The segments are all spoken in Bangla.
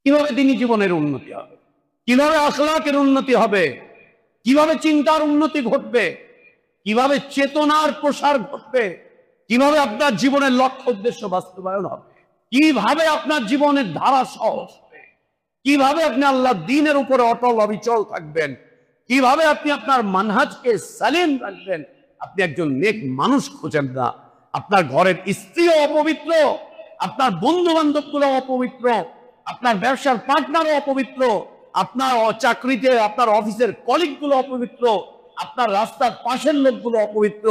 কিভাবে দিনী জীবনের উন্নতি হবে, কিভাবে আখলাকের উন্নতি হবে, কিভাবে চিন্তার উন্নতি ঘটবে, কিভাবে চেতনার প্রসার ঘটবে, কিভাবে আপনার জীবনের লক্ষ্য উদ্দেশ্য বাস্তবায়ন হবে, কিভাবে আপনার জীবনের ধারা সহজ হবে, কিভাবে আপনি আল্লাহ দ্বীনের উপরে অটল অবিচল থাকবেন, কিভাবে আপনি আপনার মানহাজকে সালিম রাখবেন। আপনি একজন নেক মানুষ খোঁজেন না, আপনার ঘরের স্ত্রীও অপবিত্র, আপনার বন্ধু বান্ধব গুলো অপবিত্র, আপনার ব্যবসার পার্টনারও অপবিত্র, আপনার চাকরিতে আপনার অফিসের কলিগ গুলো অপবিত্র, আপনার রাস্তার পাশের লোকগুলো অপবিত্র।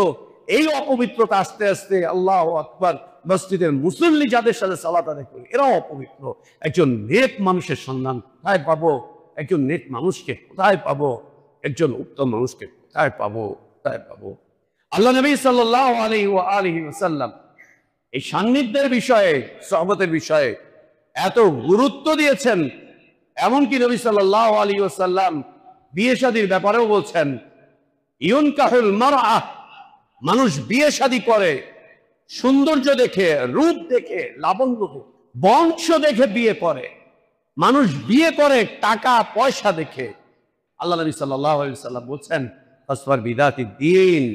এই অপবিত্রতা আস্তে আস্তে আল্লাহু আকবার মসজিদের মুসল্লি যাদের সাথে সালাত আদায় করি এরাও অপবিত্র। একজন নেক মানুষের সন্ধান কোথায় পাবো? একজন নেক মানুষকে কোথায় পাবো? একজন উত্তম মানুষকে কোথায় পাবো? কোথায় পাবো? আল্লাহ নবী সাল্লাল্লাহু আলাইহি ওয়াসাল্লাম এই সান্নিধ্যের বিষয়ে, সহবতের বিষয়ে এত গুরুত্ব দিয়েছেন, এমনকি নবী সাল্লাল্লাহু আলাইহি ওয়াসাল্লাম বিয়ে শাদীর ব্যাপারেও বলছেন, ইউনকাহুল মারআ, মানুষ বিয়ে শাদী করে সৌন্দর্য দেখে, রূপ দেখে, লাবণ্য দেখে, বংশ দেখে বিয়ে করে। মানুষ বিয়ে করে টাকা পয়সা দেখে। আল্লাহ নবী সাল্লাল্লাহু আলাইহি ওয়াসাল্লাম বলছেন, ফাসফার বিদাতি দ্বীন,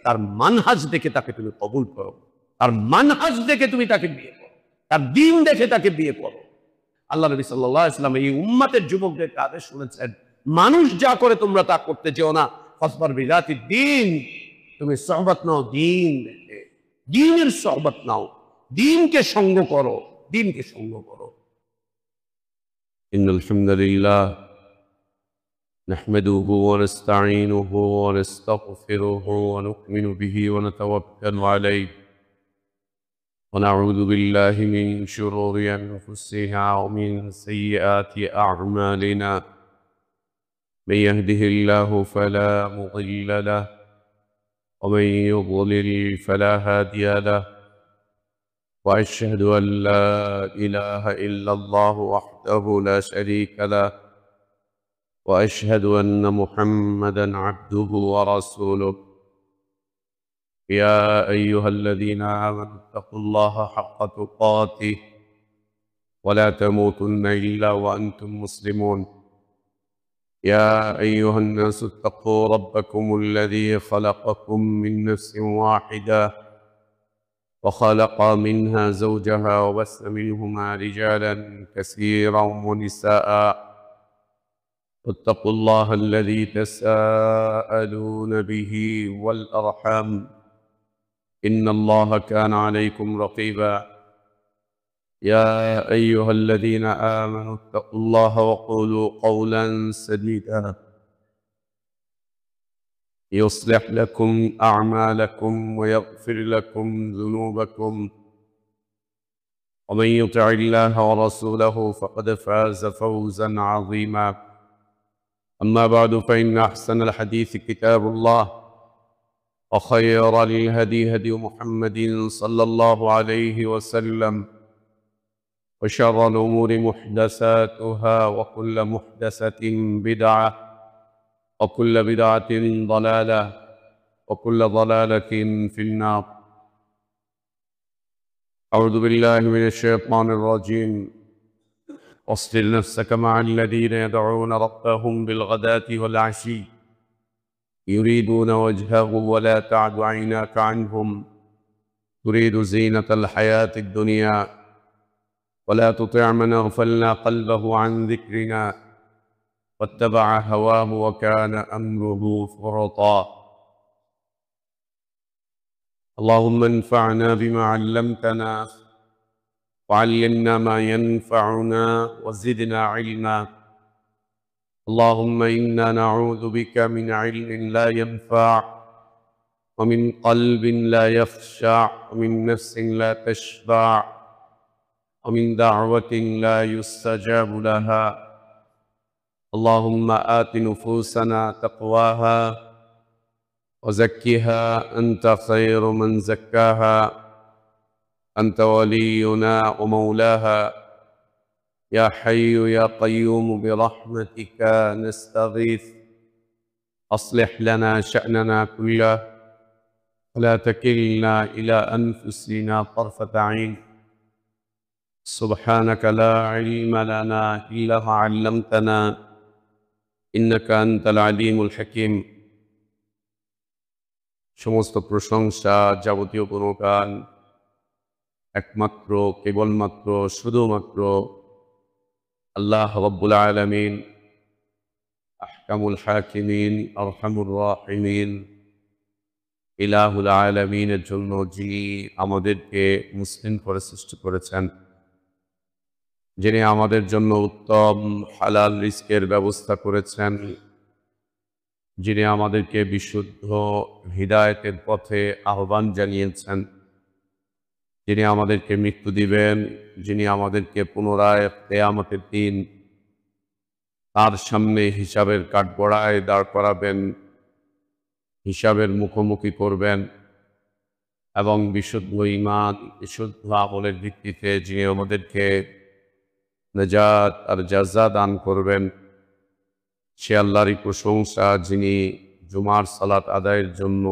তার মানহাজ দেখে তাকে তুমি কবুল করো, তার মানহাজ দেখে তুমি তাকে বিয়ে করো, তার দ্বীন দেখে তাকে বিয়ে করো। আল্লাহ নবী সাল্লাল্লাহু আলাইহি ওয়াসাল্লাম এই উম্মতের যুবকদেরকে আদেশ করেছেন, মানুষ যা করে তোমরা তা করতে যেও না, ফাসফার বিদাতি দ্বীন, তুমি সহবত নাও দ্বীন দেখে, দ্বীনের সহবত নাও, দ্বীনকে সঙ্গ করো, দ্বীনকে সঙ্গ করো। ইন্নাল হামদুলিল্লাহ نحمده ونستعينه ونستغفره ونؤمن به ونتوكل عليه ونعوذ بالله من شرور أنفسنا ومن سيئات أعمالنا، من يهده الله فلا مضل له ومن يضلل فلا هادي له، وأشهد أن لا إله إلا الله وحده لا شريك له، وأشهد أن محمدًا عبده ورسوله. يا أيها الذين آمنوا اتقوا الله حق تقاته ولا تموتن إلا وأنتم مسلمون. يا أيها الناس اتقوا ربكم الذي خلقكم من نفس واحدة وخلق منها زوجها وبث منهما رجالا كثيرا ونساء، واتقوا الله الذي تساءلون به والأرحام إن الله كان عليكم رقيبا. يا أيها الذين آمنوا اتقوا الله وقولوا قولا سديدا يصلح لكم أعمالكم ويغفر لكم ذنوبكم، ومن يطع الله ورسوله فقد فاز فوزا عظيما. أما بعد، فإن أحسن الحديث كتاب الله، وخير الهدي هدي محمد صلى الله عليه وسلم، وشر الأمور محدثاتها، وكل محدثة بدعة، وكل بدعة ضلالة، وكل ضلالة في النار. أعوذ بالله من الشيطان الرجيم. واصبر نفسك مع الذين يدعون ربهم بالغداة والعشي يريدون وجهه ولا تعد عيناك عنهم تريد زينة الحياة الدنيا، ولا تطع من أغفلنا قلبه عن ذكرنا واتبع هواه وكان أمره فرطا. اللهم انفعنا بما علمتنا وعلمنا ما ينفعنا وزدنا علما. اللهم إنا نعوذ بك من علم لا ينفع، ومن قلب لا يخشع، ومن نفس لا تشبع، ومن دعوة لا يستجاب لها. اللهم آت نفوسنا تقواها وزكها أنت خير من زكاها، أنت ولينا ومولاها. يا حي يا قيوم برحمتك نستغيث، أصلح لنا شأننا كله ولا تكلنا إلى أنفسنا طرفة عين. سبحانك لا علم لنا إلا ما علمتنا إنك أنت العليم الحكيم সমস্ত প্রশংসা যাবতীয় গুণগান একমাত্র কেবলমাত্র শুধুমাত্র আল্লাহ রাব্বুল আলামিন আহকামুল হাকিমিন আরহামুর রাহিমিন ইলাহুল আলামিনের জন্য, যিনি আমাদেরকে মুসলিম করে সৃষ্টি করেছেন, যিনি আমাদের জন্য উত্তম হালাল রিজকের ব্যবস্থা করেছেন, যিনি আমাদেরকে বিশুদ্ধ হিদায়াতের পথে আহ্বান জানিয়েছেন, যিনি আমাদেরকে মৃত্যু দিবেন, যিনি আমাদেরকে পুনরায় কিয়ামতের দিন তার সামনে হিসাবের কাঠগড়ায় দাঁড় করাবেন, হিসাবের মুখোমুখি করবেন এবং বিশুদ্ধ ঈমান বিশুদ্ধ আমলের ভিত্তিতে যিনি আমাদেরকে নাজাত আর জাযা দান করবেন, সে আল্লাহরই প্রশংসা, যিনি জুমার সালাত আদায়ের জন্য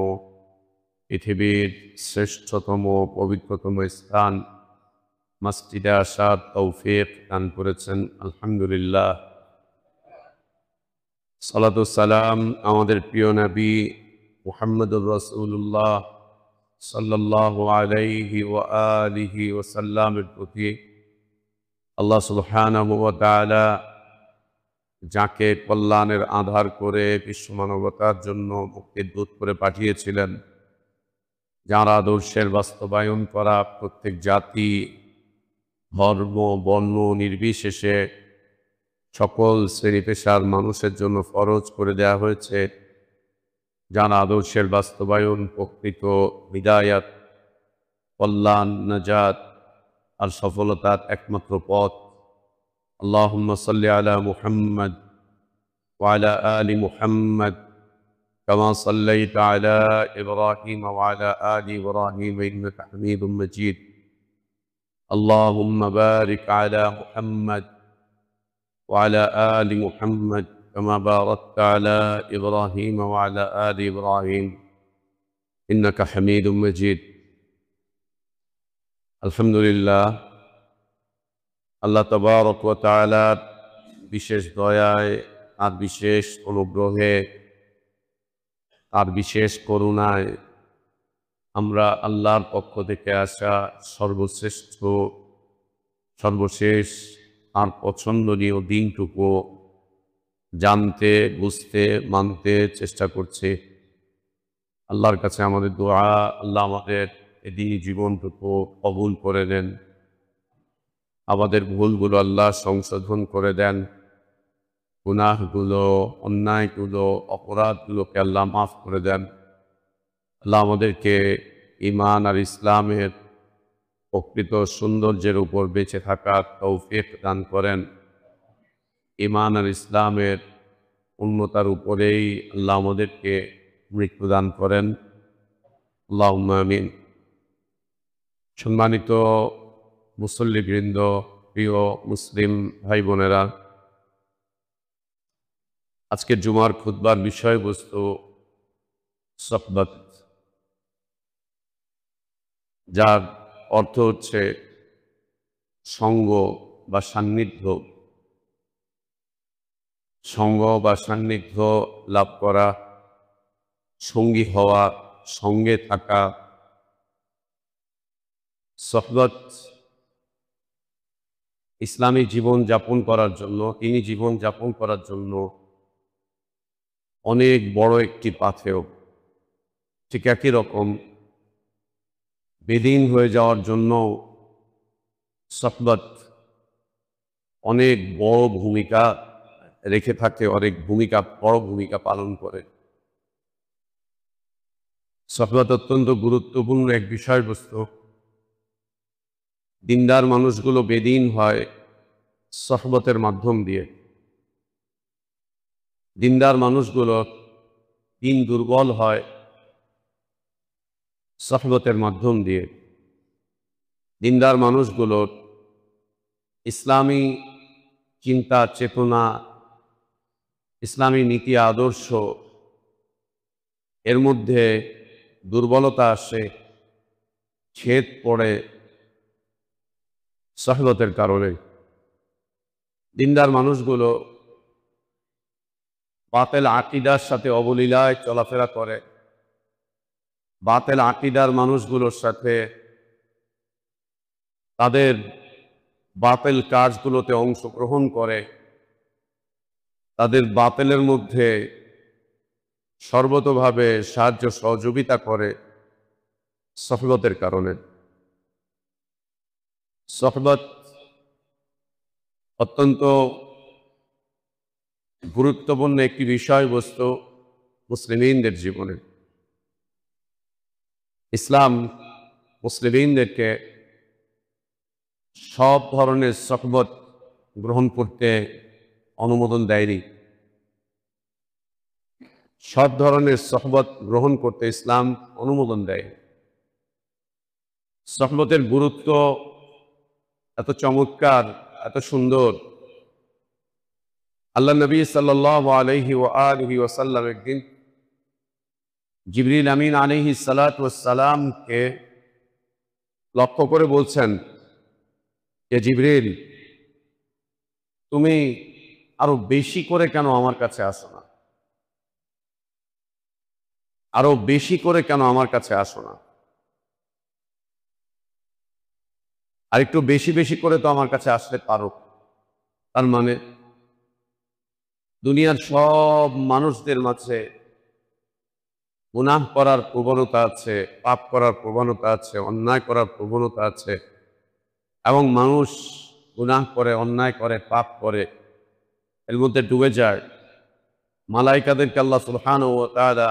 পৃথিবীর শ্রেষ্ঠতম পবিত্রতম স্থান মসজিদে আসার তৌফিক দান করেছেন। আলহামদুলিল্লাহ, সালাতু সালাম আমাদের প্রিয় নবী মুহাম্মদুর রাসূলুল্লাহ সাল্লাল্লাহু আলাইহি ওয়া আলিহি ওয়াসাল্লামের প্রতি। আল্লাহ সুবহানাহু ওয়া তাআলা যাকে কল্যাণের আধার করে বিশ্ব মানবতার জন্য মুক্তির দূত করে পাঠিয়েছিলেন, যার আদর্শের বাস্তবায়ন করা প্রত্যেক জাতি ধর্ম বর্ণ নির্বিশেষে সকল শ্রেণী পেশার মানুষের জন্য ফরজ করে দেয়া হয়েছে, যার আদর্শের বাস্তবায়ন প্রকৃত হিদায়াত, কল্যাণ, নাজাত আর সফলতার একমাত্র পথ। আল্লাহুম্মা সাল্লি আলা মুহাম্মদ ওয়া আলা আলি মুহাম্মদ কামা সাল্লাইতা আলা ইব্রাহিম ওয়া আলা আলি ইব্রাহিম ইন্নাকা হামিদুম মাজিদ। আল্লাহুম্মা বারিক আলা মুহাম্মদ ওয়া আলা আলি মুহাম্মদ কামা বারাকতা আলা ইব্রাহিম ওয়া আলা আলি ইব্রাহিম ইন্নাকা হামিদুম মাজিদ। আলহামদুলিল্লাহ, আল্লাহ তাবারক ওয়া তাআলার বিশেষ দয়ায় আর বিশেষ অনুগ্রহে আর বিশেষ করুণায় আমরা আল্লাহর পক্ষ থেকে আসা সর্বশ্রেষ্ঠ সর্বশেষ আর পছন্দনীয় দিনটুকু জানতে, বুঝতে, মানতে চেষ্টা করছি। আল্লাহর কাছে আমাদের দোয়া, আল্লাহ আমাদের এদিন জীবনটুকু কবুল করে নেন, আমাদের ভুলগুলো আল্লাহ সংশোধন করে দেন, গুনাহগুলো, অন্যায়গুলো, অপরাধগুলোকে আল্লাহ মাফ করে দেন। আল্লাহ আমাদেরকে ঈমান আর ইসলামের প্রকৃত সৌন্দর্যের উপর বেঁচে থাকার তৌফিক দান করেন। ঈমান আর ইসলামের উন্নতার উপরেই আল্লাহ আমাদেরকে মৃত্যু দান করেন। আল্লাহুম্মা আমিন। সম্মানিত মুসল্লিবৃন্দ, প্রিয় মুসলিম ভাই বোনেরা, আজকের জুমার খুতবার বিষয়বস্তু সহবত, যার অর্থ হচ্ছে সঙ্গ বা সান্নিধ্য। সঙ্গ বা সান্নিধ্য লাভ করা, সঙ্গী হওয়া, সঙ্গে থাকা। সহবত ইসলামী জীবন যাপন করার জন্য, তিনি জীবন যাপন করার জন্য অনেক বড় একটি পাথেয়। ঠিক একই রকম বেদিন হয়ে যাওয়ার জন্য সহবত অনেক বড় ভূমিকা রেখে থাকে, অনেক বড় ভূমিকা পালন করে। সহবত অত্যন্ত গুরুত্বপূর্ণ এক বিষয়বস্তু। দিনদার মানুষগুলো বেদিন হয় সহবতের মাধ্যম দিয়ে। দিনদার মানুষগুলো দিন দুর্বল হয় সহবতের মাধ্যম দিয়ে। দিনদার মানুষগুলোর ইসলামী চিন্তা চেতনা, ইসলামী নীতি আদর্শ, এর মধ্যে দুর্বলতা আসে, ছেদ পড়ে, সহবতের কারণে দিনদার মানুষগুলো বাতেল আকীদার সাথে অবলীলায় চলাফেরা করে, বাতেল আকীদার মানুষগুলোর সাথে তাদের বাতেল কাজগুলোতে অংশগ্রহণ করে, তাদের বাতেলের মধ্যে সর্বতোভাবে সাহায্য সহযোগিতা করে সহবতের কারণে। সহবত অত্যন্ত গুরুত্বপূর্ণ একটি বিষয়বস্তু মুসলিমদের জীবনে। ইসলাম মুসলিমদেরকে সব ধরনের সহবত গ্রহণ করতে অনুমোদন দেয়নি। সব ধরনের সহবত গ্রহণ করতে ইসলাম অনুমোদন দেয়। সহবতের গুরুত্ব এত চমৎকার, এত সুন্দর। আল্লাহ নবী সাল্লাল্লাহু আলাইহি ওয়া আলিহি ওয়াসাল্লাম একদিন জিবরিল আমিন আলাইহিস সালাতু ওয়াস সালামকে লক্ষ্য করে বলছেন যে, জিবরিল, তুমি আরো বেশি করে কেন আমার কাছে আসো না? আরো বেশি করে কেন আমার কাছে আসো না? আর একটু বেশি বেশি করে তো আমার কাছে আসতে পারো। তার মানে দুনিয়ার সব মানুষদের মাঝে গুনাহ করার প্রবণতা আছে, পাপ করার প্রবণতা আছে, অন্যায় করার প্রবণতা আছে, এবং মানুষ গুনাহ করে, অন্যায় করে, পাপ করে, এর মধ্যে ডুবে যায়। মালাইকাদেরকে আল্লাহ সুবহানাহু ওয়া তাআলা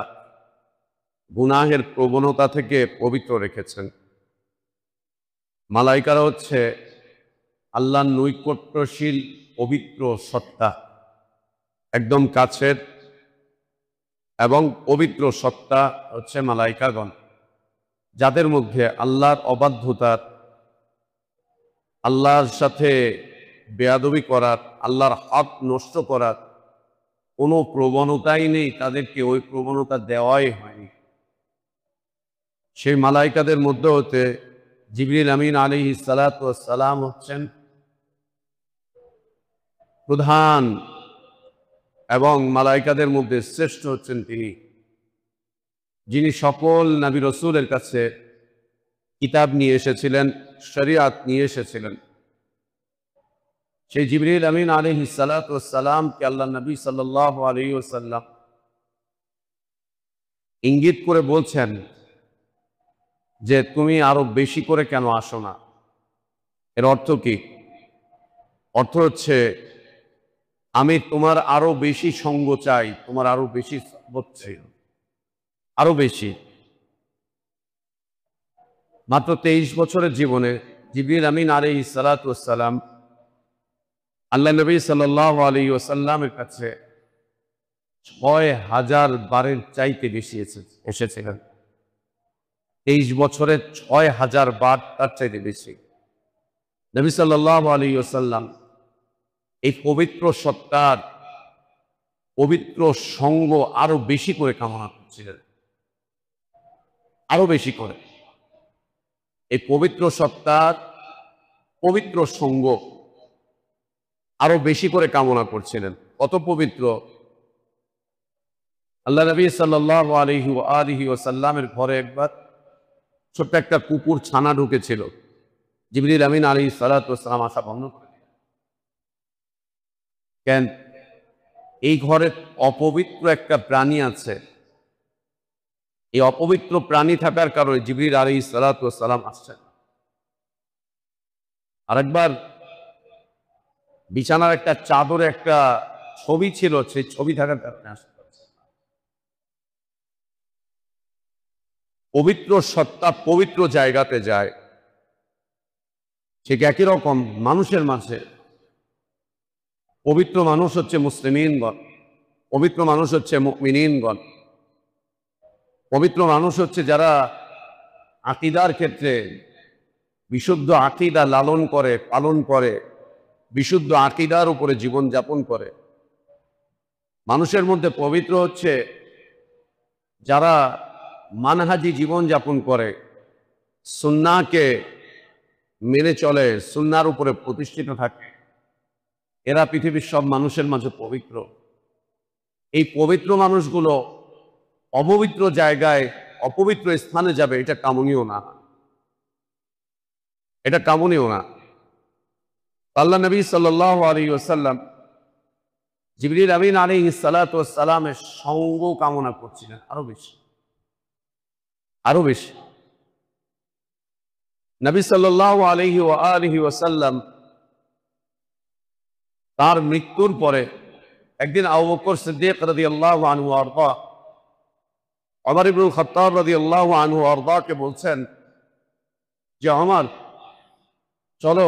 গুনাহের প্রবণতা থেকে পবিত্র রেখেছেন। মালাইকারা হচ্ছে আল্লাহর নৈকট্যশীল পবিত্র সত্তা, একদম কাছের এবং পবিত্র সত্তা হচ্ছে মালাইকাগণ, যাদের মধ্যে আল্লাহর অবাধ্যতার, আল্লাহর সাথে বেয়াদবি করার, আল্লাহর হক নষ্ট করার কোনো প্রবণতাই নেই। তাদেরকে ওই প্রবণতা দেওয়াই হয়নি। সেই মালাইকাদের মধ্যে হতে জিবরিল আমিন আলাইহিস সালাতু ওয়াস সালাম হচ্ছেন প্রধান, এবং মালাইকাদের মধ্যে শ্রেষ্ঠ হচ্ছেন তিনি, যিনি সকল নবী রাসূলের কাছে কিতাব নিয়ে এসেছিলেন, শরীয়ত নিয়ে এসেছিলেন। সেই জিবরিল আমিন আলাইহিস সালাতু ওয়াস সালামকে আল্লাহ নবী সাল্লাল্লাহু আলাইহি ওয়াসাল্লাম ইঙ্গিত করে বলছেন যে, তুমি আরো বেশি করে কেন আসো না? এর অর্থ কি? অর্থ হচ্ছে, আমি তোমার আরো বেশি সঙ্গ চাই, তোমার আরো বেশি সহবত চাই, আরো বেশি। মাত্র 23 বছরের জীবনে জিবরিল আমিন আলাইহিস সালাতু ওয়াস সালাম আল্লাহ নবী সাল্লাল্লাহু আলাইহি ওয়াসাল্লামের কাছে 6000 বারের চাইতে বেশি এসেছিলেন। 23 বছরে 6000 বার, তার চাইতে বেশি নবী সাল্লাল্লাহু আলাইহি ওয়াসাল্লাম এই পবিত্র সত্তার পবিত্র সঙ্গ আরো বেশি করে কামনা করছিলেন, আরো বেশি করে। এই পবিত্র সত্তার পবিত্র সঙ্গ আরো বেশি করে কামনা করছিলেন। কত পবিত্র! আল্লাহ নবী সাল্লাল্লাহু আলাইহি ওয়া আলিহি ওয়াসাল্লামের ঘরে একবার ছোট্ট একটা কুকুর ছানা ঢুকেছিল। জিবরিল আমিন আলাইহিস সালাতু ওয়াস সালাম আসা বন্ধ করে দিলেন। কেন? এই ঘরে অপবিত্র একটা প্রাণী আছে। এই অপবিত্র প্রাণী থাকার কারণে জিবরিল আলাইহিস সালাতু ওয়াস সালাম আসছেন। আরেকবার বিছানার একটা চাদরে একটা ছবি ছিল, সেই ছবি থাকার কারণে আসতে পারছে। পবিত্র সত্তা পবিত্র জায়গাতে যায়, ঠিক একই রকম মানুষের মাঝে পবিত্র মানুষ হচ্ছে মুসলিমিনগণ, পবিত্র মানুষ হচ্ছে মুমিনিনগণ, পবিত্র মানুষ হচ্ছে যারা আকীদার ক্ষেত্রে বিশুদ্ধ আকীদা লালন করে, পালন করে, বিশুদ্ধ আকীদার উপরে জীবন যাপন করে। মানুষের মধ্যে পবিত্র হচ্ছে যারা মানহাজি জীবন যাপন করে, সুন্নাহকে মেনে চলে, সুন্নাহর উপরে প্রতিষ্ঠিত থাকে, এরা পৃথিবীর সব মানুষের মাঝে পবিত্র। এই পবিত্র মানুষগুলো অপবিত্র জায়গায়, অপবিত্র স্থানে যাবে, এটা কামনীয় না, এটা কামনীয় না। আল্লাহ নবী সাল্লাল্লাহু আলাইহি ওয়াসাল্লাম জিবরিল আমিন আলাইহিস সালাতু ওয়াস সালামের সঙ্গ কামনা করছিলেন আরো বেশি, আরো বেশি। নবী সাল্লাল্লাহু আলাইহি ওয়া আলিহি ওয়াসাল্লাম তার মৃত্যুর পরে একদিন আবু বকর সিদ্দিক রাদিয়াল্লাহু আনহু আরদা, ওমর ইবনুল খাত্তাব রাদিয়াল্লাহু আনহু আরদাকে বলছেন যে ওমর, চলো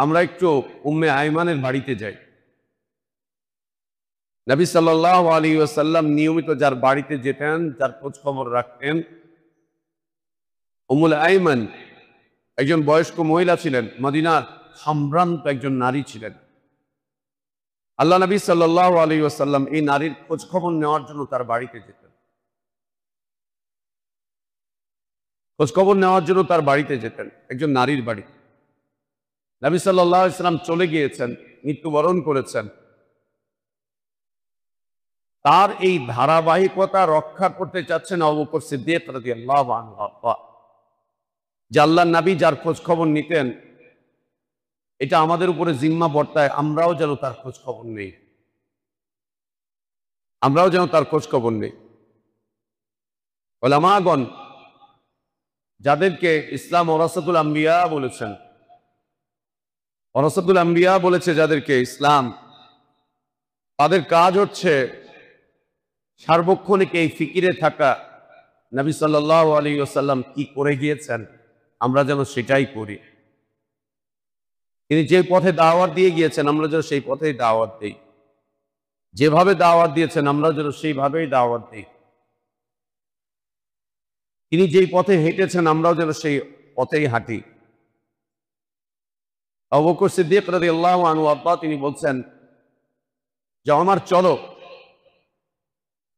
আমরা একটু উম্মে আইমানের বাড়িতে যাই। নবী সাল্লাল্লাহু আলাইহি ওয়াসাল্লাম নিয়মিত যার বাড়িতে যেতেন, যার খোঁজ খবর রাখতেন, উম্মুল আইমান একজন বয়স্ক মহিলা ছিলেন, মদিনার সম্ভ্রান্ত একজন নারী ছিলেন। আল্লাহ নবী সাল্লাল্লাহু আলাইহি ওয়াসাল্লাম এই নারীর খোঁজ খবর নেওয়ার জন্য তার বাড়িতে যেতেন, খোঁজ খবর নেওয়ার জন্য তার বাড়িতে যেতেন, একজন নারীর বাড়ি। নবী সাল্লাল্লাহু আলাইহি ওয়াসাল্লাম চলে গিয়েছেন, মৃত্যুবরণ করেছেন। তার এই ধারাবাহিকতা রক্ষা করতে চাচ্ছেন আবু বকর সিদ্দিক রাদিয়াল্লাহু আনহু, যে আল্লাহর নবী যার খোঁজ খবর নিতেন, এটা আমাদের উপরে জিম্মা বর্তায়, আমরাও যেন তার খোঁজ খবর নেই, আমরাও যেন তার খোঁজ খবর নেই। উলামাগণ যাদেরকে ইসলাম ওরাসাতুল আম্বিয়া বলেছেন, ওরাসাতুল আম্বিয়া বলেছে যাদেরকে ইসলাম, তাদের কাজ হচ্ছে সার্বক্ষণিক এই ফিকিরে থাকা, নবী সাল্লাল্লাহু আলাইহি ওয়াসাল্লাম কি করে গিয়েছেন, আমরা যেন সেটাই করি। তিনি যে পথে দাওয়াত দিয়ে গিয়েছেন, আমরা যেন সেই পথেই দাওয়াত দিই। যেভাবে দাওয়াত দিয়েছেন, আমরা যেন সেইভাবেই দাওয়াত দিই। তিনি যেই পথে হেঁটেছেন, আমরাও যেন সেই পথেই হাঁটি। আবু বকর সিদ্দিক রাদিয়াল্লাহু আনহু আব্বা তিনি বলছেন যে আমার চলো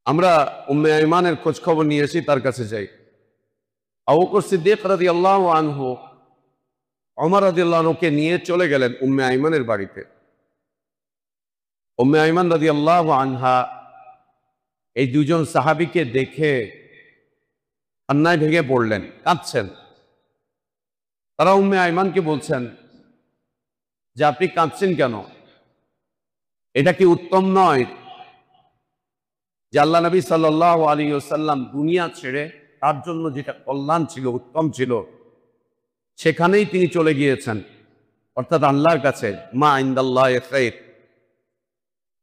আমরা উম্মে আইমানের খোঁজ খবর নিয়ে এসি, তার কাছে যাই। আবু বকর সিদ্দিক রাদিয়াল্লাহু আনহু ওমর রাদিয়াল্লাহু আনহুকে নিয়ে চলে গেলেন উম্মে আইমানের বাড়িতে। উম্মে আইমান রাদিয়াল্লাহু আনহা এই দুজন সাহাবীকে দেখে কান্নায় ভেঙে পড়লেন, কাঁদছেন। তারা উম্মে আইমানকে বলছেন যে আপনি কাঁদছেন কেন? এটা কি উত্তম নয় যে আল্লাহ নবী সাল্লাল্লাহু আলাইহি ওয়াসাল্লাম দুনিয়া ছেড়ে তার জন্য যেটা কল্যাণ ছিল, উত্তম ছিল, সেখানেই তিনি চলে গিয়েছেন, অর্থাৎ আল্লাহর কাছে। মা ইনদাল্লাহি খায়র,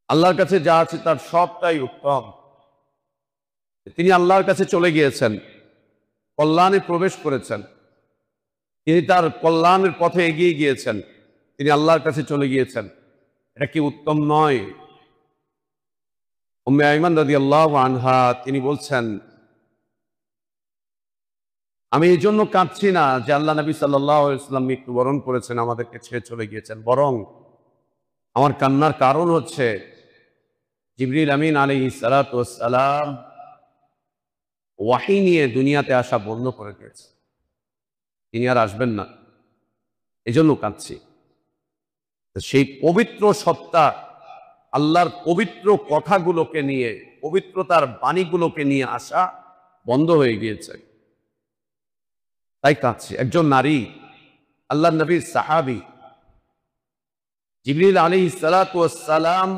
আল্লাহর কাছে যা আছে তার সবটাই উত্তম। তিনি আল্লাহর কাছে চলে গিয়েছেন, কল্যাণে প্রবেশ করেছেন, তিনি তার কল্যাণের পথে এগিয়ে গিয়েছেন, তিনি আল্লাহর কাছে চলে গিয়েছেন। এটা কি উত্তম নয়? উম্মে আইমান রাদিয়াল্লাহু আনহা তিনি বলছেন, আমি এই জন্য কাঁদছি না যে আল্লাহ নবী সাল্লাল্লাহু আলাইহি ওয়াসাল্লাম মৃত্যুবরণ করেছেন, আমাদেরকে ছেড়ে চলে গিয়েছেন, বরং আমার কান্নার কারণ হচ্ছে জিবরিল আমিন আলাইহিস সালাতু ওয়াস সালাম ওয়াহী নিয়ে দুনিয়াতে আসা বন্ধ করে দিয়েছে, তিনি আর আসবেন না, এজন্য কাঁদছি। সেই পবিত্র সত্তা আল্লাহর পবিত্র কথাগুলোকে নিয়ে, পবিত্রতার বাণীগুলোকে নিয়ে আসা বন্ধ হয়ে গিয়েছে, তাই কাঁদছি। একজন নারী, আল্লাহর নবীর সাহাবী জিবরিল আলাইহিস সালাতু ওয়াস সালাম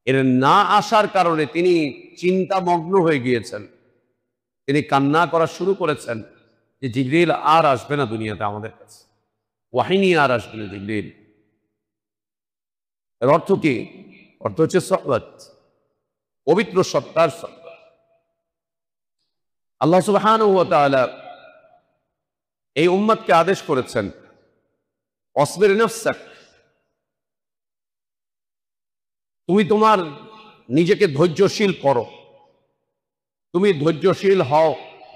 এর না আসার কারণে তিনি চিন্তামগ্ন হয়ে গিয়েছেন, তিনি কান্না করা শুরু করেছেন যে জিবরিল আর আসবে না দুনিয়াতে আমাদের কাছে, ওয়াহী নিয়ে আর আসবে না জিবরিল। এর অর্থ কি? অর্থ হচ্ছে সহবত, পবিত্র সত্তার সহবত। আল্লাহ সুবহানাহু ওয়া তাআলা এই উম্মতকে আদেশ করেছেন, অসবির নাফসাক, তুমি তোমার নিজেকে ধৈর্যশীল করো, তুমি ধৈর্যশীল হও,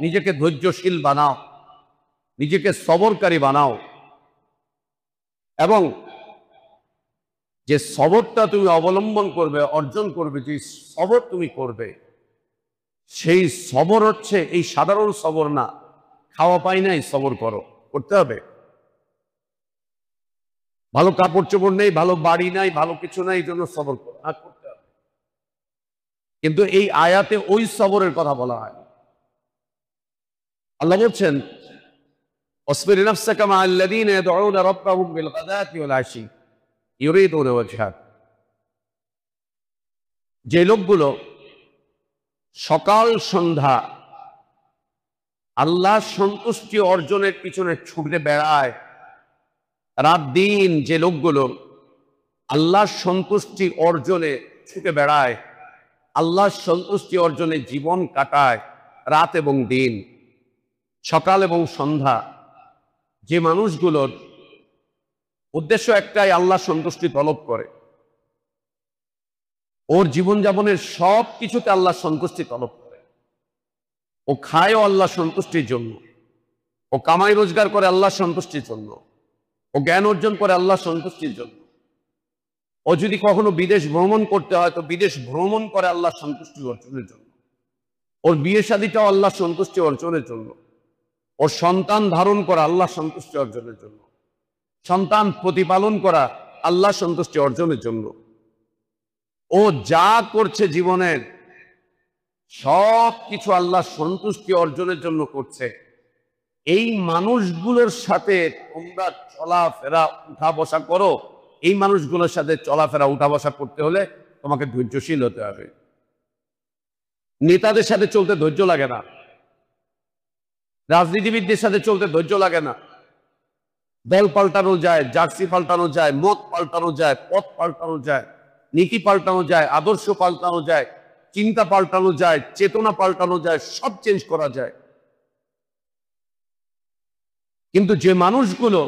নিজেকে ধৈর্যশীল বানাও, নিজেকে সবরকারী বানাও, এবং যে সবরটা তুমি অবলম্বন করবে, অর্জন করবে, যে সবর তুমি করবে, সেই সবর হচ্ছে এই সাধারণ সবর না, খাওয়া পাই নাই সবর করো, করতে হবে। ভালো কাপড় চোপড় নেই, ভালো বাড়ি নাই, ভালো কিছু নাই, এই জন্য সবর করতে হবে। কিন্তু এই আয়াতে ওই সবরের কথা বলা হয়। আল্লাহ বলছেন ওয়াসবির নাফসাকা মা'আল্লাযীনা ইয়াদউনা রাব্বাহুম বিল গাদাতি ওয়াল আশি ইউরিদুনা ওয়াজহা। যে লোকগুলো সকাল সন্ধ্যা আল্লাহর সন্তুষ্টি অর্জনের পিছনে ছুটে বেড়ায়, রাত দিন যে লোকগুলো আল্লাহর সন্তুষ্টি অর্জনে ছুটে বেড়ায়, আল্লাহর সন্তুষ্টি অর্জনে জীবন কাটায়, রাত এবং দিন, সকাল এবং সন্ধ্যা, যে মানুষগুলোর উদ্দেশ্য একটাই আল্লাহ সন্তুষ্টি তলব করে, ওর জীবনযাপনের সব কিছুতে আল্লাহ সন্তুষ্টি তলব করে। ও খায়ও আল্লাহ সন্তুষ্টির জন্য, ও কামাই রোজগার করে আল্লাহ সন্তুষ্টির জন্য, ও জ্ঞান অর্জন করে আল্লাহ সন্তুষ্টির জন্য। ও যদি কখনো বিদেশ ভ্রমণ করতে হয় তো বিদেশ ভ্রমণ করে আল্লাহ সন্তুষ্টি অর্জনের জন্য। ওর বিয়ে শাদীটাও আল্লাহ সন্তুষ্টি অর্জনের জন্য। ওর সন্তান ধারণ করা আল্লাহ সন্তুষ্টি অর্জনের জন্য। সন্তান প্রতিপালন করা আল্লাহ সন্তুষ্টি অর্জনের জন্য। ও যা করছে জীবনের সব কিছু আল্লাহ সন্তুষ্টি অর্জনের জন্য করছে। এই মানুষগুলোর সাথে তোমরা চলাফেরা উঠা বসা করো। এই মানুষগুলোর সাথে চলাফেরা উঠা বসা করতে হলে তোমাকে ধৈর্যশীল হতে হবে। নেতাদের সাথে চলতে ধৈর্য লাগে না, রাজনীতিবিদদের সাথে চলতে ধৈর্য লাগে না। দল পাল্টানো যায়, জার্সি পাল্টানো যায়, মত পাল্টানো যায়, পথ পাল্টানো যায়, নীতি পাল্টানো যায়, আদর্শ পাল্টানো যায়, চিন্তা পাল্টানো যায়, চেতনা পাল্টানো যায়, সব চেঞ্জ করা যায়। কিন্তু যে মানুষগুলো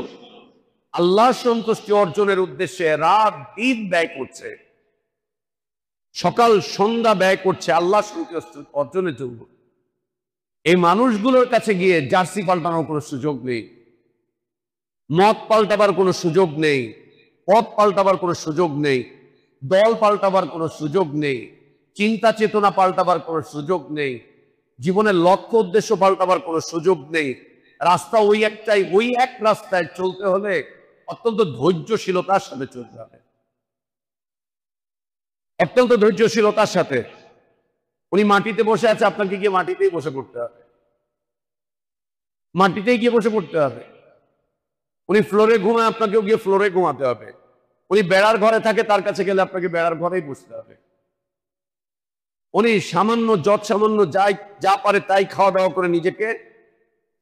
আল্লাহ সন্তুষ্টি অর্জনের উদ্দেশ্যে রাত দিন ব্যয় করছে, সকাল সন্ধ্যা ব্যয় করছে আল্লাহ সন্তুষ্টি অর্জনের জন্য, এই মানুষগুলোর কাছে গিয়ে জার্সি পাল্টানোর কোনো সুযোগ নেই, মত পাল্টাবার কোনো সুযোগ নেই, পথ পাল্টাবার কোনো সুযোগ নেই, দল পাল্টাবার কোনো সুযোগ নেই, চিন্তা চেতনা পাল্টাবার কোনো সুযোগ নেই, জীবনের লক্ষ্য উদ্দেশ্য পাল্টাবার কোনো সুযোগ নেই। রাস্তা ওই একটাই, ওই এক রাস্তায় চলতে হলে অত্যন্ত ধৈর্যশীলতার সাথে চলতে হবে, অত্যন্ত ধৈর্যশীলতার সাথে। উনি মাটিতে বসে আছে, আপনাকে গিয়ে মাটিতেই বসে পড়তে হবে, মাটিতেই গিয়ে বসে পড়তে হবে। উনি ফ্লোরে ঘুমায়, আপনাকেও গিয়ে ফ্লোরে ঘুমাতে হবে। উনি বেড়ার ঘরে থাকে, তার কাছে গেলে আপনাকে বেড়ার ঘরেই বসতে হবে। উনি সামান্য সামান্য যা পারে তাই খাওয়া দাওয়া করে নিজেকে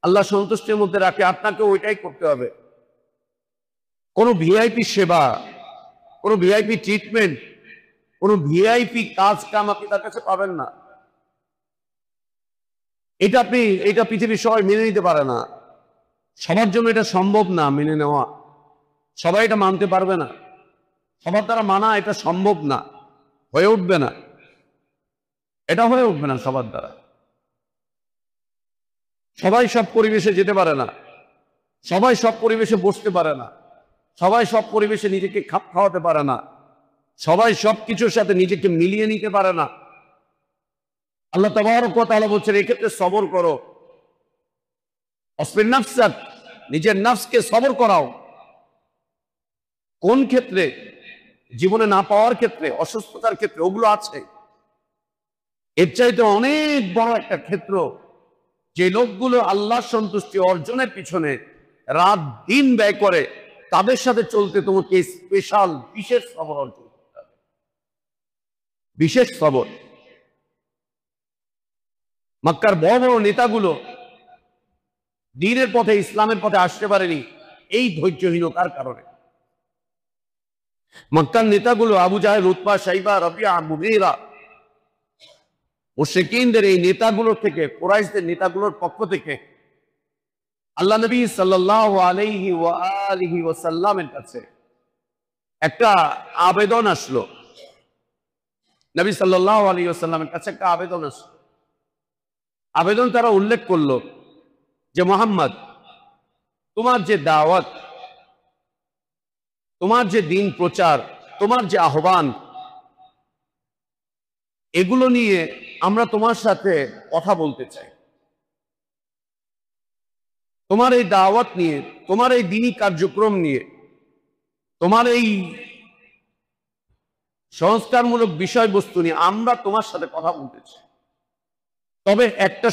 আল্লাহ সন্তুষ্টির মধ্যে রাখে, আপনাকে ওইটাই করতে হবে। কোনো ভিআইপি সেবা, কোনো ভিআইপি ট্রিটমেন্ট, কোনো ভিআইপি কাজ কাম আপনি তার কাছে পাবেন না। এটা পৃথিবীর সবাই মেনে নিতে পারে না, সবার জন্য এটা সম্ভব না মেনে নেওয়া, সবাই এটা মানতে পারবে না, সবার দ্বারা মানা এটা সম্ভব না, হয়ে উঠবে না, এটা হয়ে উঠবে না সবার দ্বারা। সবাই সব পরিবেশে যেতে পারে না, সবাই সব পরিবেশে বসতে পারে না, সবাই সব পরিবেশে নিজেকে খাপ খাওয়াতে পারে না, সবাই সব কিছুর সাথে নিজেকে মিলিয়ে নিতে পারে না। আল্লাহ তাবারক ওয়া তাআলা বলছেন এক্ষেত্রে সবর করো। আসবির নাফসাক, নিজের নফসকে সবর করাও। কোন ক্ষেত্রে? জীবনে না পাওয়ার ক্ষেত্রে, অসুস্থতার ক্ষেত্রে, ওগুলো আছে। এর চাইতে অনেক বড় একটা ক্ষেত্র, যে লোকগুলো আল্লাহ সন্তুষ্টি অর্জনের পিছনে রাত দিন ব্যয় করে, তাদের সাথে চলতে তোমাকে স্পেশাল বিশেষ সবর অর্জন করতে হবে, বিশেষ সবর। মক্কার বড় বড় নেতাগুলো দ্বীনের পথে, ইসলামের পথে আসতে পারেনি এই ধৈর্যহীনতার কারণে। মক্কার নেতাগুলো আবু জাহেল, উতবা, শাইবা, রাবিয়া, মুগীরা, মুশরিকিনদের এই নেতাগুলোর থেকে, কুরাইশদের নেতাগুলোর পক্ষ থেকে আল্লাহ নবী সাল্লাল্লাহু আলাইহি ওয়া আলিহি ওয়াসাল্লামের কাছে একটা আবেদন আসলো। নবী সাল্লাল্লাহু আলাইহি ওয়াসাল্লামের কাছে একটা আবেদন আসলো। আবেদন তারা উল্লেখ করলো যে মুহাম্মদ, তোমার যে দাওয়াত, তোমার যে দিন প্রচার, তোমার যে আহ্বান, এগুলো নিয়ে আমরা তোমার সাথে কথা বলতে চাই। তোমার এই দাওয়াত নিয়ে, তোমার এই দ্বীনী কার্যক্রম নিয়ে তোমার এই সংস্কারমূলক বিষয়বস্তু নিয়ে আমরা তোমার সাথে কথা বলতেছি, তবে একটা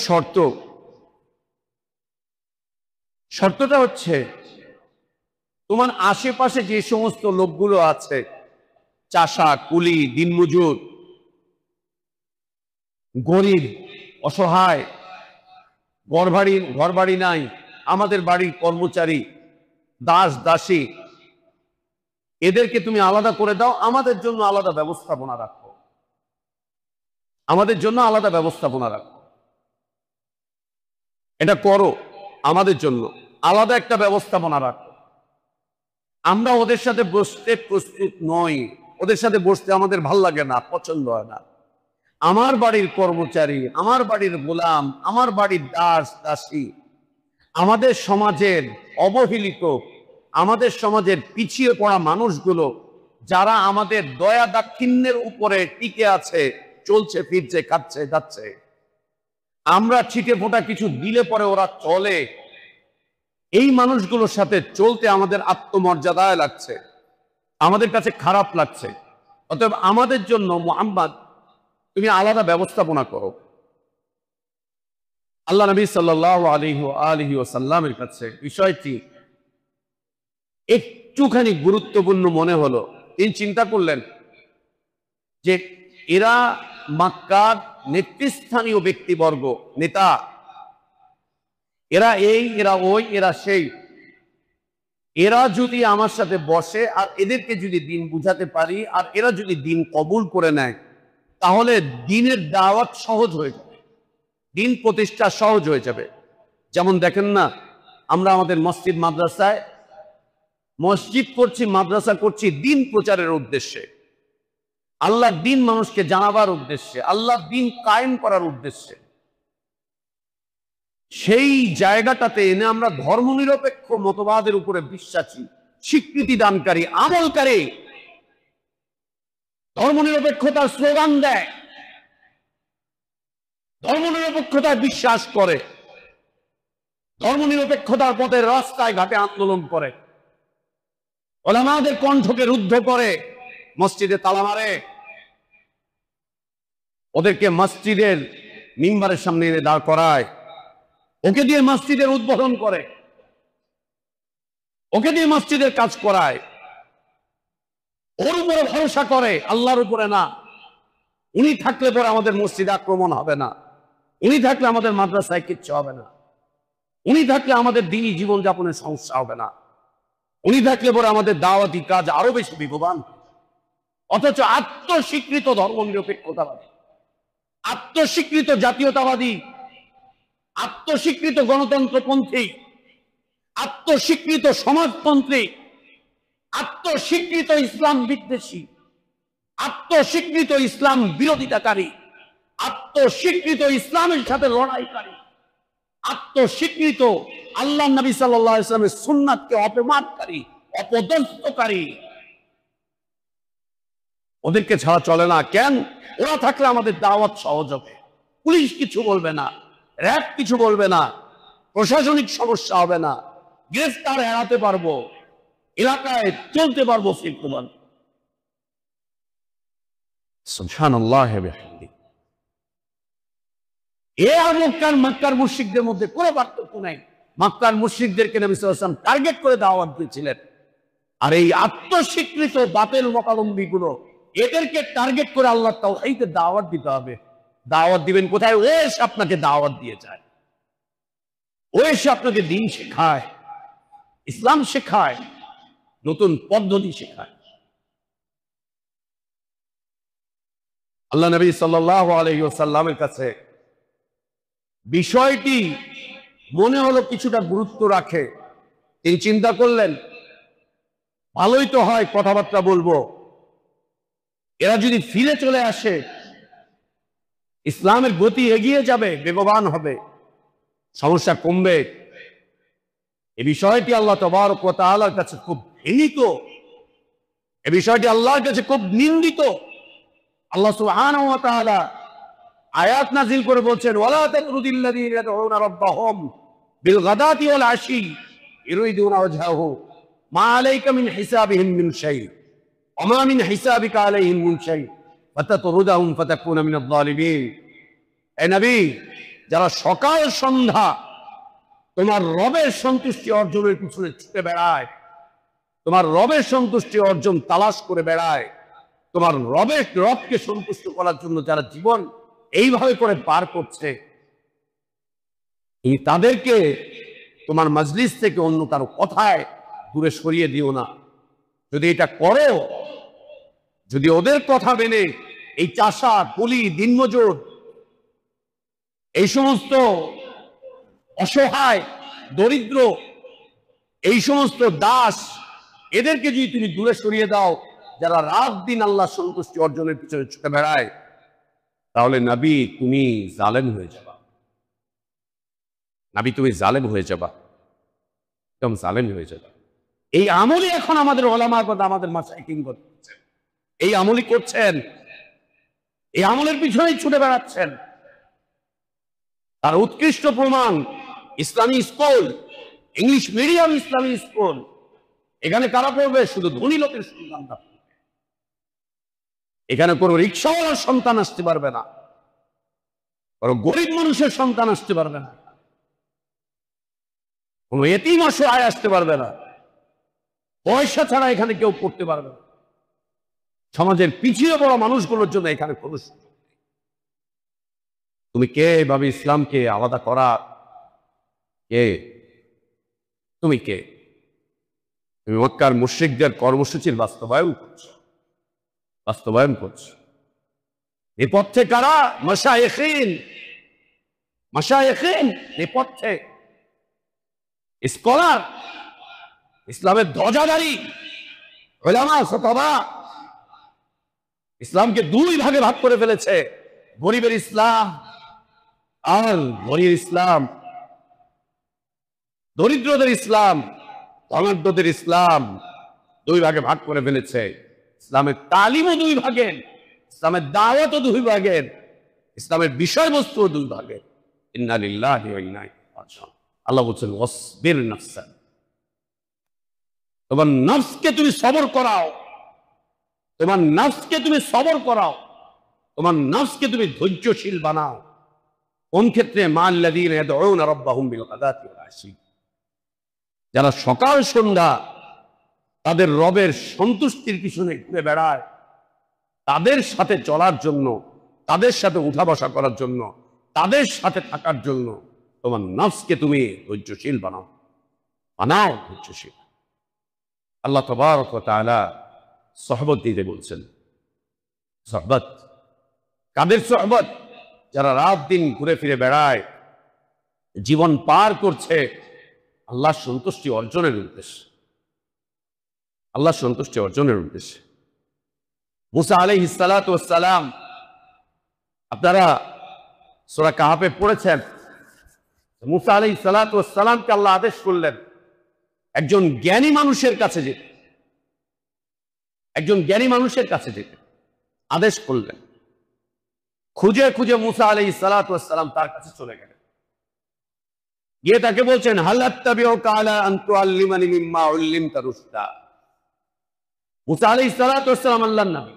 শর্তটা হচ্ছে তোমার আশেপাশে যে সমস্ত লোকগুলো আছে, চাষা, কুলি, দিনমজুর, গরিব, অসহায়, ঘরবাড়ি নাই, আমাদের বাড়ির কর্মচারী, দাস দাসী, এদেরকে তুমি আলাদা করে দাও, আমাদের জন্য আলাদা ব্যবস্থাপনা রাখো, আমাদের জন্য আলাদা ব্যবস্থাপনা রাখো, এটা করো, আমাদের জন্য আলাদা একটা ব্যবস্থাপনা রাখো। আমরা ওদের সাথে বসতে প্রস্তুত নই, ওদের সাথে বসতে আমাদের ভাল লাগে না, পছন্দ হয় না। আমার বাড়ির কর্মচারী, আমার বাড়ির গোলাম, আমার বাড়ির দাস দাসী, আমাদের সমাজের অবহেলিত, আমাদের সমাজের পিছিয়ে পড়া মানুষগুলো, যারা আমাদের দয়া দাক্ষিণ্যের উপরে টিকে আছে, চলছে ফিরছে, খাচ্ছে যাচ্ছে, আমরা ছিটে ফোঁটা কিছু দিলে পরে ওরা চলে, এই মানুষগুলোর সাথে চলতে আমাদের আত্মমর্যাদায় লাগছে, আমাদের কাছে খারাপ লাগছে। অতএব আমাদের জন্য মুহাম্মদ তুমি আলাদা ব্যবস্থাপনা করো। আল্লাহ নবী সাল্লাল্লাহু আলাইহি ওয়াসাল্লামের কাছে বিষয়টি একটুখানি গুরুত্বপূর্ণ মনে হলো। তিনি চিন্তা করলেন যে এরা মক্কার নেতৃস্থানীয় ব্যক্তিবর্গ, নেতা, এরা এই, এরা ওই, এরা সেই, এরা যদি আমার সাথে বসে আর এদেরকে যদি দিন বুঝাতে পারি আর এরা যদি দিন কবুল করে নেয়, তাহলে দিনের দাওয়াত সহজ হয়ে যাবে, দিন প্রতিষ্ঠা সহজ হয়ে যাবে। যেমন দেখেন না, আমরা আমাদের মসজিদ করছি, মাদ্রাসা করছি দিন প্রচারের উদ্দেশ্যে, আল্লাহর দিন মানুষকে জানাবার উদ্দেশ্যে, আল্লাহর দিন কায়েম করার উদ্দেশ্যে। সেই জায়গাটাতে এনে আমরা ধর্মনিরপেক্ষ মতবাদের উপরে বিশ্বাসী, স্বীকৃতি দানকারী, আমলকারী, ধর্মনিরপেক্ষতার স্লোগান দেয়, ধর্মনিরপেক্ষতায় বিশ্বাস করে, ধর্মনিরপেক্ষতার পথে রাস্তায় ঘাটে আন্দোলন করে, উলামাদের কণ্ঠকে রুদ্ধ করে, মসজিদে তালা মারে, ওদেরকে মসজিদের মিম্বারের সামনে এনে দাঁড় করায়, ওকে দিয়ে মসজিদের উদ্বোধন করে, ওকে দিয়ে মসজিদের কাজ করায়, ওর উপরে ভরসা করে, আল্লাহর উপরে না। উনি থাকলে পরে আমাদের মসজিদে আক্রমণ হবে না, উনি থাকলে আমাদের মাদ্রাসায় কিচ্ছু হবে না, উনি থাকলে আমাদের দিনী জীবনযাপনের সমস্যা হবে না, উনি থাকলে পরে আমাদের দাওয়াতি কাজ আরো বেশি বেগবান। অথচ আত্মস্বীকৃত ধর্মনিরপেক্ষতাবাদী, আত্মস্বীকৃত জাতীয়তাবাদী, আত্মস্বীকৃত গণতন্ত্রপন্থী, আত্মস্বীকৃত সমাজতন্ত্রী, আত্মস্বীকৃত ইসলাম বিদ্বেষী, আত্মস্বীকৃত ইসলাম বিরোধিতাকারী, আত্মস্বীকৃত ইসলামের সাথে লড়াইকারী, আত্মস্বীকৃত আল্লাহ নবী সাল্লাল্লাহু আলাইহি ওয়াসাল্লামের সুন্নাতকে অপমানকারী, অপদস্থকারী, ওদেরকে ছাড়া চলে না। কেন? ওরা থাকলে আমাদের দাওয়াত সহজ হবে, পুলিশ কিছু বলবে না, র‍্যাব কিছু বলবে না, প্রশাসনিক সমস্যা হবে না, গ্রেফতার এড়াতে পারবো, এলাকায় চলতে পারবো ফিরকুমান। সুবহানাল্লাহ বিহামদি। এ আর মক্কার মুশরিকদের মধ্যে কোনো পার্থক্য নাই। মক্কার মুশরিকদেরকে নবী সাল্লাল্লাহু আলাইহি ওয়াসাল্লাম টার্গেট করে দাওয়াত দিয়েছিলেন, আর এই আত্মস্বীকৃত বাতিল মতাবলম্বী গুলো, এদেরকে টার্গেট করে আল্লাহ তাওহীদের দাওয়াত দিতে হবে। দাওয়াত দিবেন কোথায়? ও এসে আপনাকে দাওয়াত দিয়ে যায়, ও এসে আপনাকে দিন শেখায়, ইসলাম শেখায়, নতুন পদ্ধতি শেখায়। আল্লাহ নবী সাল্লাল্লাহু আলাইহি ওয়াসাল্লামের কাছে বিষয়টি মনে হলো কিছুটা গুরুত্ব রাখে। তিনি চিন্তা করলেন, ভালোই তো হয়, কথাবার্তা বলবো, এরা যদি ফিরে চলে আসে, ইসলামের গতি এগিয়ে যাবে, বেগবান হবে, সমস্যা কমবে। এই বিষয়টি আল্লাহ তাবারক ওয়া তাআলার কাছে খুব ঘৃণিত, এই বিষয়টি আল্লাহর কাছে খুব নিন্দিত। আল্লাহ সুবহানাহু ওয়া তাআলা আয়াত নাযিল করে বলছেন, ওয়ালা তাতরুদিল্লাযীনা ইয়াদউনা রাব্বাহুম বিল গাদাতি ওয়াল আশি ইউরিদুনা ওয়াজহাহু মা আলাইকা মিন হিসাবিহিম মিন শাই ওয়া মা মিন হিসাবিকা আলাইহিম মিন শাই ফাতাতরুদাহুম ফাতাকুনা মিনাল যালিমিন। এ নবী, যারা সকাল সন্ধ্যা তোমার রবের সন্তুষ্টি অর্জনের পিছনে ছুটে বেড়ায়, তোমার রবের সন্তুষ্টি অর্জন তালাশ করে বেড়ায়, তোমার রবকে সন্তুষ্ট করার জন্য যারা জীবন এইভাবে করে পার করছে, তাদেরকে তোমার মজলিস থেকে অন্য কারো কথায় দূরে সরিয়ে দিও না। যদি এটা করো, যদি ওদের কথা মেনে এই চাষা, কুলি, দিনমজুর, এই সমস্ত অসহায়, দরিদ্র, এই সমস্ত দাস, এদেরকে যদি তুমি দূরে সরিয়ে দাও, যারা রাত দিন আল্লাহ সন্তুষ্টি অর্জনের পিছনে ছুটে বেড়ায়, তাহলে নবী তুমি জালেম হয়ে যাবা। নবী তুমি জালেম হয়ে যাবা, একদম জালেম হয়ে যাবা। এই আমলই এখন আমাদের ওলামা কথা, আমাদের মাশায়েখিন করছেন, এই আমলই করছেন, এই আমলের পিছনেই ছুটে বেড়াচ্ছেন। তার উৎকৃষ্ট প্রমাণ ইসলামী স্কুল, ইংলিশ মিডিয়াম ইসলামী স্কুল। এখানে কারা পড়বে? শুধু ধনী লোকের সন্তানরা পড়বে। এখানে কোনো রিক্সাওয়ালার সন্তান আসতে পারবে না, কোনো গরিব মানুষের সন্তান আসতে পারবে না, কোনো এতিম অসহায় আসতে পারবে না। পয়সা ছাড়া এখানে কেউ পড়তে পারবে না। সমাজের পিছিয়ে পড়া মানুষগুলোর জন্য এখানে কোনো সুযোগ নেই। তুমি কে এভাবে ইসলামকে আলাদা করা? কে তুমি? কে তুমি? মক্কার মুশরিকদের কর্মসূচির বাস্তবায়ন করছো। নেপথ্যে কারা? মাশায়েখিন নেপথ্যে স্কলার, ইসলামের ধ্বজাধারী উলামা খোতাবা ইসলামকে দুই ভাগে ভাগ করে ফেলেছে, গরিবের ইসলাম আর ধনীর ইসলাম, দরিদ্রদের ইসলাম, ধনাঢ্যদের ইসলাম, দুই ভাগে ভাগ করে ফেলেছে। ইসলামের তালিমও দুই ভাগের, ইসলামের দাওয়াতও দুই ভাগের, ইসলামের বিষয়বস্তু দুই ভাগের। ইন্না লিল্লাহি ওয়া ইন্না ইলাইহি রাজিউন। আল্লাহ বলছেন ওয়াসবির নাফসাক, তোমার নফসকে তুমি সবর করাও, তোমার নফসকে তুমি সবর করাও, তোমার নফসকে তুমি ধৈর্যশীল বানাও। কোন ক্ষেত্রে? মাল্লাযীনা ইয়াদউনা রাব্বাহুম বিল গাদাতি ওয়াল আশি, যারা সকাল সন্ধ্যা তাদের রবের সন্তুষ্টির পিছনে ঘুরে বেড়ায়, তাদের সাথে চলার জন্য, তাদের সাথে উঠা বসা করার জন্য, তাদের সাথে থাকার জন্য তোমার নফসকে তুমি ধৈর্যশীল বানাও ধৈর্যশীল। আল্লাহ তাবারক ওয়া তাআলা সহবত দিতে বলছেন। সহবত কাদের সহবত? যারা রাত দিন ঘুরে ফিরে বেড়ায়, জীবন পার করছে আল্লাহর সন্তুষ্টি অর্জনের উদ্দেশ্যে, আল্লাহর সন্তুষ্টি অর্জনের উদ্দেশ্যে। মুসা আলাইহিস সালাতু ওয়াস সালাম, আপনারা সূরা কাহাফে পড়েছেন, মুসা আলাইহিস সালাতু ওয়াস সালামকে আল্লাহ আদেশ করলেন একজন জ্ঞানী মানুষের কাছে যেতে, একজন জ্ঞানী মানুষের কাছে যেতে আদেশ করলেন। খুঁজে খুঁজে মুসা আলাইহিস সালাতু ওয়াস সালাম তার কাছে চলে গেলেন, গিয়ে তাকে বলছেন হাল আত্তাবিউকা আলা আন তুআল্লিমানি মিম্মা উল্লিমতা রুশদা। মুসা আলাইহিস সালাতু ওয়াস সালাম আল্লাহর নবী,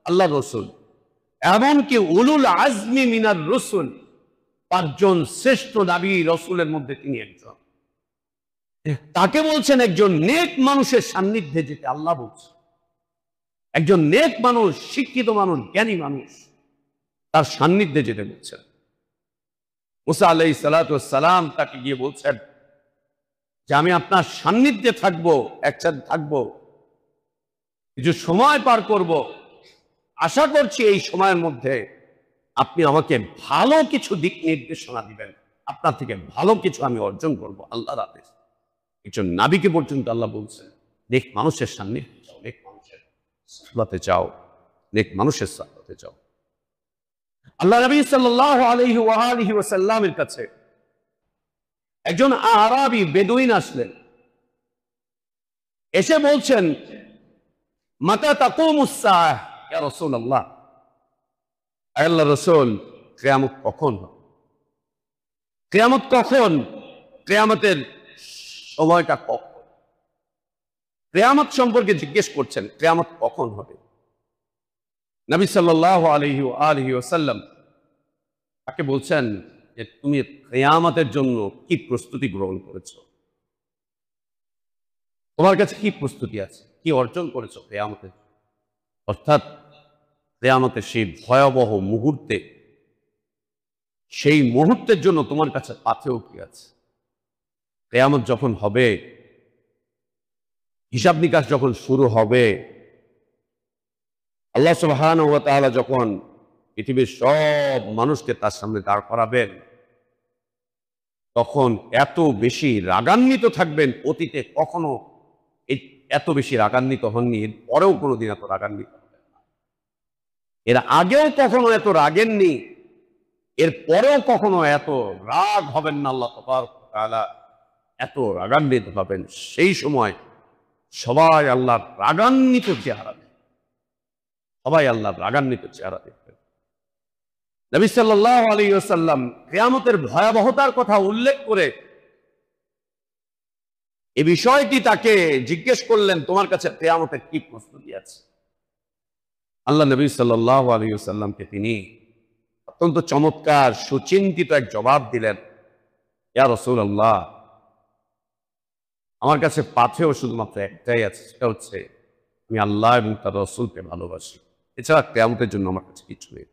আল্লাহর রাসূল, এমনকি উলুল আজমি মিনার রাসূল, পাঁচজন শ্রেষ্ঠ নবী রাসূলের মধ্যে তিনি একজন। তাকে বলছেন একজন নেক মানুষের সান্নিধ্যে যেতে। আল্লাহ বলছেন একজন নেক মানুষ, শিক্ষিত মানুষ, জ্ঞানী মানুষ, তার সান্নিধ্যে যেতে বলছেন। মুসা আলাইহিস সালাতু ওয়াস সালাম তাকে গিয়ে বলছেন যে আমি আপনার সান্নিধ্যে থাকবো, একসাথে থাকবো, কিছু সময় পার করব, আশা করছি এই সময়ের মধ্যে আপনি আমাকে ভালো কিছু দিক নির্দেশনা দিবেন, আপনার থেকে ভালো কিছু আমি অর্জন করব। আল্লাহর আদেশ। একজন নবীকে পর্যন্ত আল্লাহ বলছেন নেক মানুষের সান্নিধ্যে যাও, নেক মানুষের সাথে যাও, নেক মানুষের সাথে যাও। আল্লাহ নবী সাল্লাল্লাহু আলাইহি ওয়া আলিহি ওয়াসাল্লামের কাছে একজন আরাবী বেদুইন আসলেন, এসে বলছেন মাতা তাকুমুস সাআহ ইয়া রাসূলুল্লাহ, আল্লাহর রাসূল, কিয়ামত কখন হবে? কিয়ামত কখন? কিয়ামতের সময়টা কখন? কিয়ামত সম্পর্কে জিজ্ঞেস করছেন, কিয়ামত কখন হবে? নবী সাল্লাল্লাহু আলাইহি ওয়াসাল্লাম তাকে বলছেন যে তুমি কিয়ামতের জন্য কি প্রস্তুতি গ্রহণ করেছো, তোমার কাছে কি প্রস্তুতি আছে, কি অর্জন করেছো কিয়ামতের, অর্থাৎ কিয়ামতের সেই ভয়াবহ মুহূর্তে, সেই মুহূর্তের জন্য তোমার কাছে পাথেও কি আছে? কিয়ামত যখন হবে, হিসাব নিকাশ যখন শুরু হবে, আল্লাহ সুবহানাহু ওয়া তাআলা যখন পৃথিবীর সব মানুষকে তার সামনে দাঁড় করাবেন, তখন এত বেশি রাগান্বিত থাকবেন, অতীতে কখনো এত বেশি রাগান্বিত হননি, এর পরেও কোনোদিন এত রাগান্বিত হবেন না। এর আগেও কখনো এত রাগেননি, এর পরেও কখনো এত রাগ হবেন না। আল্লাহ তাবারক ওয়া তাআলা এত রাগান্বিত হবেন, সেই সময় সবাই আল্লাহর রাগান্বিত চেহারা দেখবেন, সবাই আল্লাহর রাগান্বিত চেহারা দেখবেন। নবী সাল্লাল্লাহু আলাইহি ওয়াসাল্লাম কিয়ামতের ভয়াবহতার কথা উল্লেখ করে এই বিষয়টি তাকে জিজ্ঞেস করলেন, তোমার কাছে কিয়ামতের কি প্রস্তুতি আছে? আল্লাহ নবী সাল্লাল্লাহু আলাইহি ওয়াসাল্লামকে তিনি অত্যন্ত চমৎকার সুচিন্তিত এক জবাব দিলেন, ইয়া রাসূলুল্লাহ, আমার কাছে পাথেও শুধুমাত্র একটাই আছে, সেটা হচ্ছে আমি আল্লাহ এবং তার রাসূলকে ভালোবাসি। এছাড়া কিয়ামতের জন্য আমার কাছে কিছু নেই।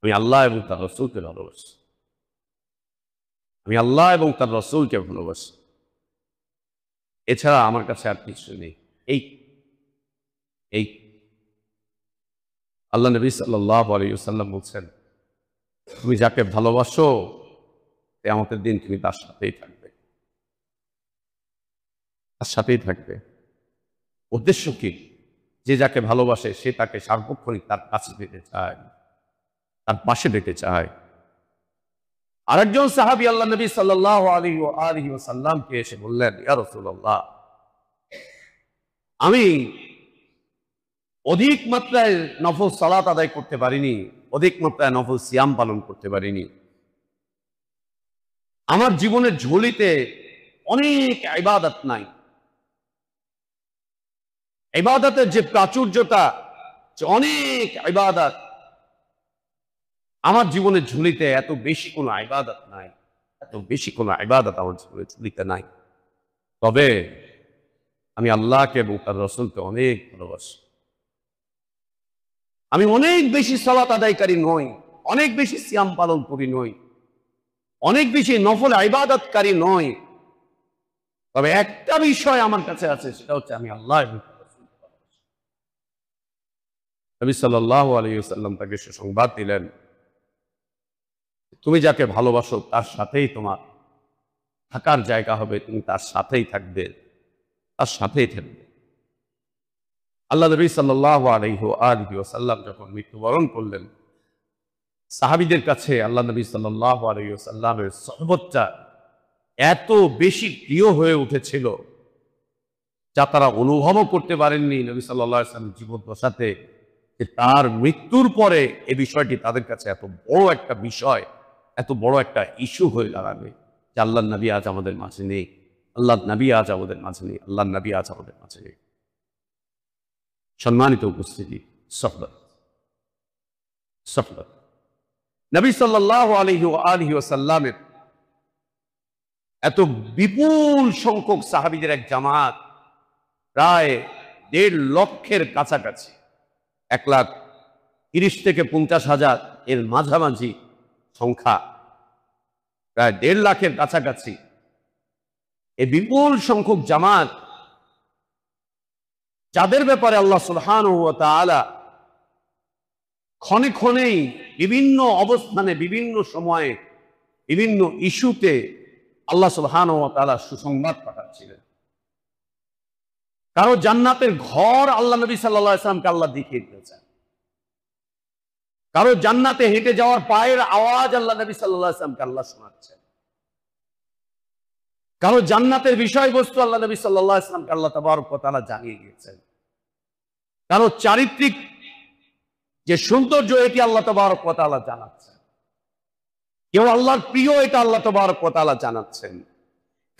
আমি আল্লাহ এবং তার রাসূলকে ভালোবাসি, আমি আল্লাহ এবং তার রাসূলকে ভালোবাসি, এছাড়া আমার কাছে আর কিছু নেই। এই আল্লাহ নবী সাল্লাল্লাহু আলাইহি ওয়াসাল্লাম বলছেন, তুমি যাকে ভালোবাসো কিয়ামতের দিন তুমি তার সাথেই থাকবে, তার সাথেই থাকবে। উদ্দেশ্য কি? যে যাকে ভালোবাসে সে তাকে সার্বক্ষণিক তার কাছে পেতে চায়, তার পাশে পেতে চায়। আরেকজন সাহাবী আল্লাহ নবী সাল্লাল্লাহু আলাইহি ওয়াসাল্লামকে এসে বললেন, ইয়া রাসূলুল্লাহ, আমি অধিক মাত্রায় নফল সালাত আদায় করতে পারিনি, অধিক মাত্রায় নফল সিয়াম পালন করতে পারিনি। আমার জীবনের ঝুলিতে অনেক ইবাদত নাই। ইবাদতের যে প্রাচুর্যতা, যে অনেক ইবাদত, আমার জীবনের ঝুলিতে এত বেশি কোনো ইবাদত নাই, এত বেশি কোনো ইবাদত আমার জীবনের ঝুলিতে নাই। তবে আমি আল্লাহকে এবং তার রাসূলকে অনেক ভালোবাসি। আমি অনেক বেশি সালাত আদায়কারী নই, অনেক বেশি সিয়াম পালন করি নই, অনেক বেশি নফল ইবাদতকারী নই, তবে একটা বিষয় আমার কাছে আছে, সেটা হচ্ছে আমি আল্লাহ এবং তার রাসূলকে ভালোবাসি। নবী সাল্লাল্লাহু আলাইহি ওয়াসাল্লাম তাকে সুসংবাদ দিলেন, তুমি যাকে ভালোবাসো তার সাথেই তোমার থাকার জায়গা হবে, তুমি তার সাথেই থাকবে, তার সাথেই থাকবে। আল্লাহ নবী সাল্লাল্লাহু আলাইহি ওয়াসাল্লাম যখন মৃত্যুবরণ করলেন, সাহাবীদের কাছে আল্লাহ নবী সাল্লাল্লাহু আলাইহি ওয়াসাল্লামের সুহবতটা এত বেশি প্রিয় হয়ে উঠেছিল, যা তারা অনুভবও করতে পারেননি নবী সাল্লাল্লাহু আলাইহি ওয়াসাল্লাম জীবন দশাতে, যে তার মৃত্যুর পরে এই বিষয়টি তাদের কাছে এত বড় একটা বিষয়, এত বড় একটা ইস্যু হয়ে দাঁড়াবে যে আল্লাহর নবী আজ আমাদের মাঝে নেই, আল্লাহর নবী আজ আমাদের মাঝে নেই, আল্লাহর নবী আজ আমাদের মাঝে নেই। সম্মানিত উপস্থিতি, সফলতা নবী সাল্লাল্লাহু আলাইহি ওয়াসাল্লামের এত বিপুল সংখ্যক সাহাবীদের এক জামাত, প্রায় 1.5 লক্ষের কাছাকাছি, 1,30,000 থেকে 50,000 এর মাঝামাঝি সংখ্যা, প্রায় 1.5 লাখের কাছাকাছি এই বিপুল সংখ্যক জামাত, যাদের ব্যাপারে আল্লাহ সুবহানাহু ওয়া তাআলা ক্ষণে ক্ষণেই বিভিন্ন অবস্থানে, বিভিন্ন সময়ে, বিভিন্ন ইস্যুতে আল্লাহ সুবহানাহু ওয়া তাআলা সুসংবাদ পাঠাচ্ছিলেন। কারো জান্নাতের ঘর আল্লাহ নবী সাল্লাল্লাহু আলাইহি ওয়াসাল্লামকে আল্লাহ দেখিয়ে দিয়েছেন, কারো জান্নাতে হেঁটে যাওয়ার পায়ের আওয়াজ আল্লাহ নবী সাল্লাল্লাহু আলাইহি ওয়াসাল্লামকে আল্লাহ শোনাচ্ছেন, কারো জান্নাতের বিষয়বস্তু আল্লাহ নবী সাল্লাল্লাহু আলাইহি ওয়াসাল্লামকে আল্লাহ তাবারক ওয়া তাআলা জানিয়ে দিয়েছেন, কারো চারিত্রিক যে সৌন্দর্য এটি আল্লাহ তাবারক ওয়া তাআলা জানাচ্ছেন, কেউ আল্লাহর প্রিয় এটা আল্লাহ তাবারক ওয়া তাআলা জানাচ্ছেন।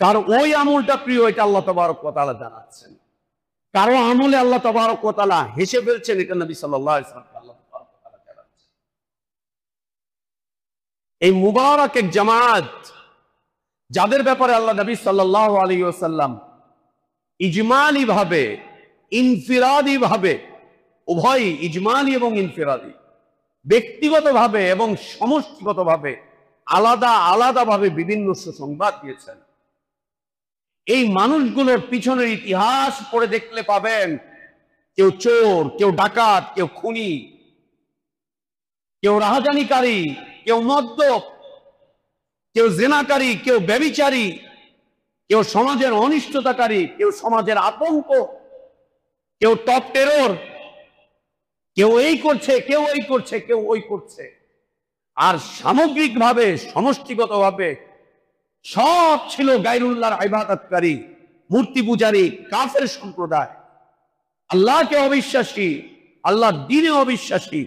কার ওই আমলটা প্রিয়, এটা আল্লাহ তাবারক ওয়া তাআলা জানাচ্ছেন। কারো আমলে আল্লাহ তাবারক ওয়া তাআলা হেসে ফেলছেন, এটা নবী সাল্লাল্লাহু আলাইহি ওয়াসাল্লাম আল্লাহ তাবারক ওয়া তাআলা জানাচ্ছেন। এই মুবারক এক জামাত, যাদের ব্যাপারে আল্লাহ নবী সাল্লাল্লাহু আলাইহি ওয়াসাল্লাম ইজমালি ভাবে, ইনফিরাদি ভাবে, উভয় ইজমালি এবং ইনফিরাদি, ব্যক্তিগতভাবে এবং সমষ্টিগতভাবে আলাদা আলাদাভাবে বিভিন্ন সুসংবাদ দিয়েছেন। এই মানুষগুলোর পিছনের ইতিহাস পড়ে দেখলে পাবেন, কেউ চোর, কেউ ডাকাত, কেউ খুনি, কেউ রাহাজানিকারী, কেউ মদ্যপ, কেউ জেনাকারী, কেউ ব্যভিচারী, কেউ সমাজের অনিষ্টতাকারী, কেউ সমাজের আতঙ্ক, কেউ টপ টেরর, কেউ এই করছে, কেউ এই করছে, কেউ ওই করছে। আর সামগ্রিকভাবে, সমষ্টিগতভাবে সব ছিল গায়রুল্লাহর ইবাদতকারী, মূর্তি পূজারী, কাফের সম্প্রদায়, আল্লাহকে অবিশ্বাসী, আল্লাহর দ্বীনে অবিশ্বাসী,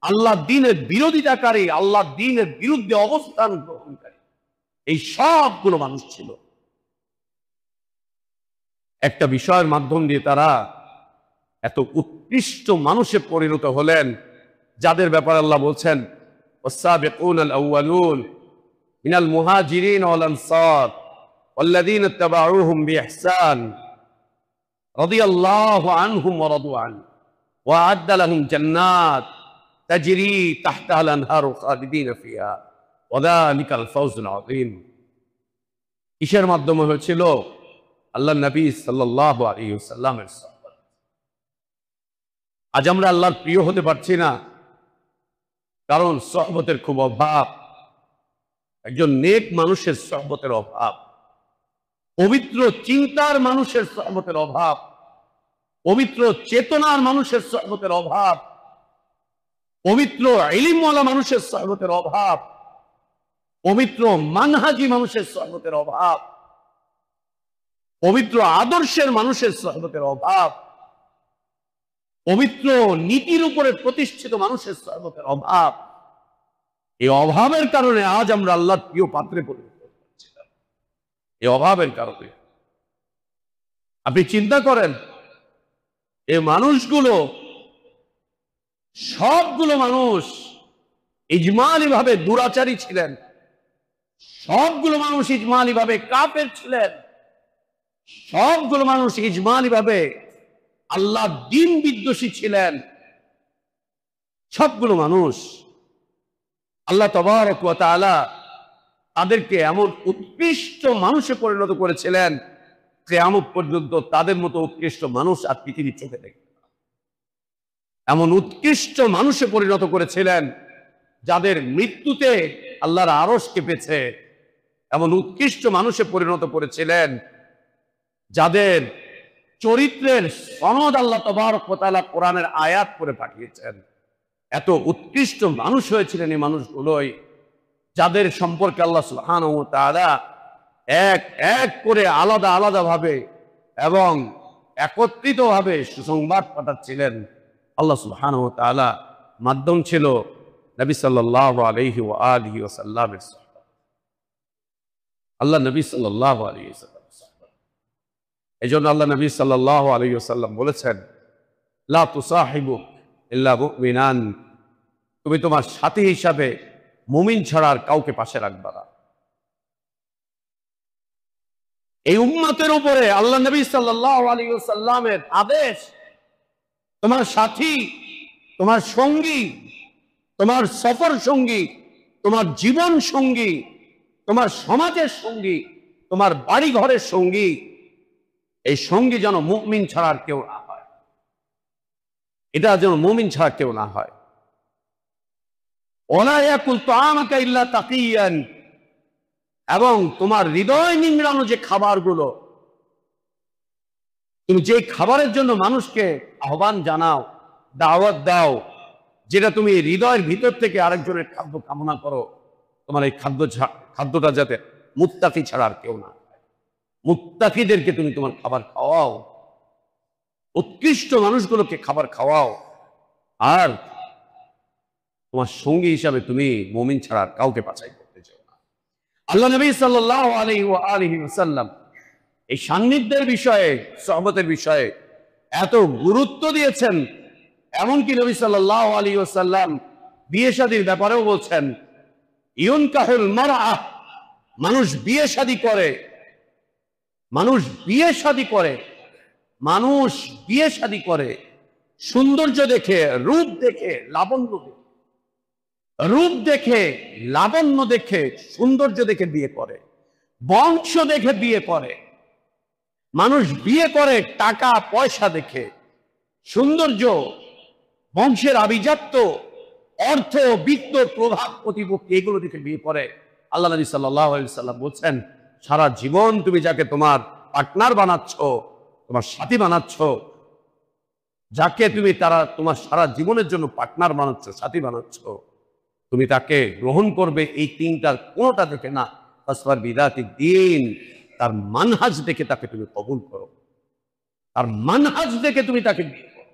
আল্লাহর দ্বীনের বিরোধিতাকারী, আল্লাহর দ্বীনের বিরুদ্ধে অবস্থান গ্রহণকারী, এই সবগুলো মানুষ ছিল। একটা বিষয়ের মাধ্যম দিয়ে তারা এত উৎকৃষ্ট মানুষে পরিণত হলেন, যাদের ব্যাপারে আল্লাহ বলছেন ওয়াস-সাবিকুনাল আউয়ালুন মিনাল মুহাজিরিন ওয়াল আনসার ওয়াল্লাযীনা ইত্তাবাউহুম বিইহসান রাদিয়াল্লাহু আনহুম ওয়া রাদু আন ওয়া আ'আদ্দা লাহুম জান্নাত তাজরি তাহতাহাল আনহারু খালিদিনা ফিহা ওয়া যালিকাল ফাওজুল আযীম। কিসের মাধ্যমে হয়েছিল? আল্লাহ নবী সাল্লাল্লাহু আলাইহি ওয়াসাল্লামের সাহবাত। আজ আমরা আল্লাহর প্রিয় হতে পারছি না, কারণ সহবতের খুব অভাব। একজন নেক মানুষের সহবতের অভাব, পবিত্র চিন্তার মানুষের সহবতের অভাব, পবিত্র চেতনার মানুষের সহবতের অভাব, পবিত্র ইলমওয়ালা মানুষের সহবতের অভাব, পবিত্র মানহাজি মানুষের সহবতের অভাব, পবিত্র আদর্শের মানুষের সহবতের অভাব, পবিত্র নীতির উপরে প্রতিষ্ঠিত মানুষের সহবতের অভাব। এই অভাবের কারণে আজ আমরা আল্লাহর প্রিয় পাত্রে পরিণত হচ্ছি না। এই অভাবের কারণে আপনি চিন্তা করেন, এই মানুষগুলো, সবগুলো মানুষ ইজমালি ভাবে দুরাচারী ছিলেন, সবগুলো মানুষ ইজমালি ভাবে কাফের ছিলেন, সবগুলো মানুষ ইজমালি ভাবে আল্লাহ দ্বীন বিদ্বেষী ছিলেন। সবগুলো মানুষ আল্লাহ তাবারক ওয়া তাআলা তাদেরকে এমন উৎকৃষ্ট মানুষে পরিণত করেছিলেন, কিয়ামত পর্যন্ত তাদের মতো উৎকৃষ্ট মানুষ আর পৃথিবীর চোখে দেখবে না। এমন উৎকৃষ্ট মানুষে পরিণত করেছিলেন যাদের মৃত্যুতে আল্লাহর আরশ কেঁপেছে, এমন উৎকৃষ্ট মানুষে পরিণত করেছিলেন যাদের চরিত্রের সনদ আল্লাহ তাবারক ওয়া তাআলা কোরআনের আয়াত করে পাঠিয়েছেন। এত উৎকৃষ্ট মানুষ হয়েছিলেন এই মানুষগুলোই, যাদের সম্পর্কে আল্লাহ সুবহানাহু ওয়া তাআলা এক এক করে আলাদা আলাদা ভাবে এবং একত্রিত ভাবে সুসংবাদ পাঠাচ্ছিলেন। আল্লাহ সুবহানাহু ওয়া তাআলা মাধ্যম ছিল নবী সাল্লাল্লাহু আলাইহি ওয়া আলিহি ওয়াসাল্লামের সাহবাত। আল্লাহ নবী সাল্লাল্লাহু আলাইহি ওয়াসাল্লাম, এজন্য আল্লাহ নবী সাল্লাল্লাহু আলাইহি ওয়াসাল্লাম বলেছেন, লা তুসাহিবু ইল্লা মুমিনান, তুমি তোমার সাথী হিসাবে মুমিন ছাড়া আর কাউকে পাশে রাখবা না। এই উম্মতের উপরে আল্লাহ নবী সাল্লাল্লাহু আলাইহি ওয়াসাল্লামের আদেশ, তোমার সাথী, তোমার সঙ্গী, তোমার সফর সঙ্গী, তোমার জীবন সঙ্গী, তোমার সমাজের সঙ্গী, তোমার বাড়ি ঘরের সঙ্গী, এই সঙ্গী যেন মুমিন ছাড়া আর কেউ না হয়। এটা যেন মুমিন ছাড়া কেউ না হয়। ওয়ালা ইয়াকুল তুআমাকা ইল্লা তাকিয়ান, এবং তোমার হৃদয় নিংড়ানো যে খাবারগুলো, তুমি যে খাবারের জন্য মানুষকে আহ্বান জানাও, দাওয়াত দাও, যেটা তুমি হৃদয়ের ভিতর থেকে আরেকজনের খাদ্য কামনা করো, তোমার এই খাদ্যটা যাতে মুত্তাকি ছাড়া আর কেউ না, মুত্তাকিদেরকে তুমি তোমার খাবার খাওয়াও, উৎকৃষ্ট মানুষগুলোকে খাবার খাওয়াও, আর তোমার সঙ্গী হিসাবে তুমি মুমিন ছাড়া আর কাউকে বাছাই করতে চাও না। আল্লাহ নবী সাল্লাল্লাহু আলাইহি ওয়াসাল্লাম এই সান্নিধ্যের বিষয়ে, সহবতের বিষয়ে এত গুরুত্ব দিয়েছেন, এমনকি নবী সাল্লাল্লাহু আলাইহি ওয়াসাল্লাম বিয়ে শাদীর ব্যাপারেও বলছেন, ইউনকাহুল মারআ, মানুষ বিয়ে শাদী করে, মানুষ বিয়ে শাদী করে, মানুষ বিয়ে শাদী করে সৌন্দর্য দেখে, রূপ দেখে, লাবণ্য দেখে, রূপ দেখে, লাবণ্য দেখে, সৌন্দর্য দেখে বিয়ে করে, বংশ দেখে বিয়ে করে। মানুষ বিয়ে করে টাকা পয়সা দেখে, সৌন্দর্য, বংশের আভিজাত্য, অর্থ, বিত্ত, প্রভাব, প্রতিপত্তি, এগুলো দেখে বিয়ে করে। আল্লাহ নবী সাল্লাল্লাহু আলাইহি ওয়াসাল্লাম বলছেন, সারা জীবন তুমি যাকে তোমার পার্টনার বানাচ্ছ, তোমার সাথী বানাচ্ছ, যাকে তুমি তোমার সারা জীবনের জন্য পার্টনার বানাচ্ছ, সাথী বানাচ্ছ, তুমি তাকে গ্রহণ করবে এই তিনটার কোনোটা দেখে না। ফাসফার বিদাতি দ্বীন, তার মানহাজ দেখে তাকে তুমি কবুল করো, তার মানহাজ দেখে তুমি তাকে বিয়ে করো,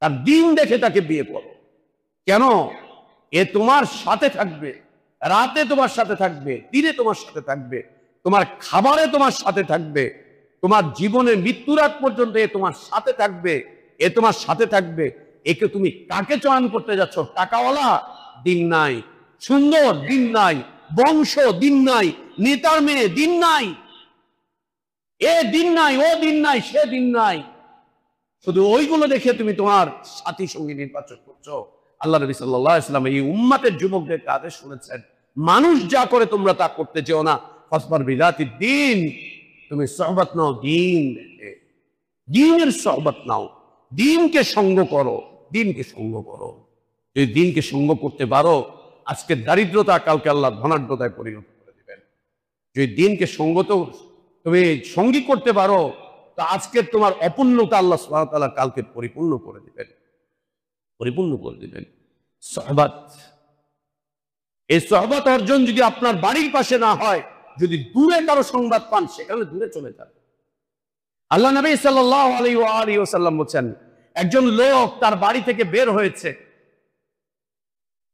তার দিন দেখে তাকে বিয়ে করো। কেন? এ তোমার সাথে থাকবে, রাতে তোমার সাথে থাকবে, দিনে তোমার সাথে থাকবে, তোমার খাবারে তোমার সাথে থাকবে, তোমার জীবনের মৃত্যুর আগ পর্যন্ত এ তোমার সাথে থাকবে, এ তোমার সাথে থাকবে। একে তুমি কাকে চয়ন করতে যাচ্ছ? টাকাওয়ালা দিন নাই, সুন্দর দিন নাই, বংশ দিন নাই, নেতার মেয়ে দিন নাই, এ দিন নাই, ও দিন নাই, সে দিন নাই, শুধু ওইগুলো দেখে তুমি তোমার সাথী সঙ্গী নির্বাচন করছো। আল্লাহ নবী সাল্লাল্লাহু আলাইহি ওয়াসাল্লাম এই উম্মতের যুবকদেরকে আদেশ শুনেছেন, মানুষ যা করে তোমরা তা করতে যেও না। ফাসবার বিদাতি দ্বীন, তুমি সহবত নাও দিন দেখে, দিনের সহবত নাও, দিনকে সঙ্গ করো, দিনকে সঙ্গ করো। যদি দিনকে সঙ্গ করতে পারো, আজকে দারিদ্রতা কালকে আল্লাহ ধনাঢ্যতায় পরিণত করে দিবেন। যদি দিনকে তুমি সঙ্গী করতে পারো, তো আজকে তোমার অপূর্ণতা আল্লাহ সুবহানাহু ওয়া তাআলা কালকে পরিপূর্ণ করে দিবেন, পরিপূর্ণ করে দিবেন। সহবত, এই সহবত অর্জন যদি আপনার বাড়ির পাশে না হয়, যদি দূরে কারো সংবাদ পান, সেখানে দূরে চলে যান। আল্লাহ নবী সাল্লাল্লাহু আলাইহি ওয়াসাল্লাম বলেন, একজন লোক তার বাড়ি থেকে বের হয়েছে,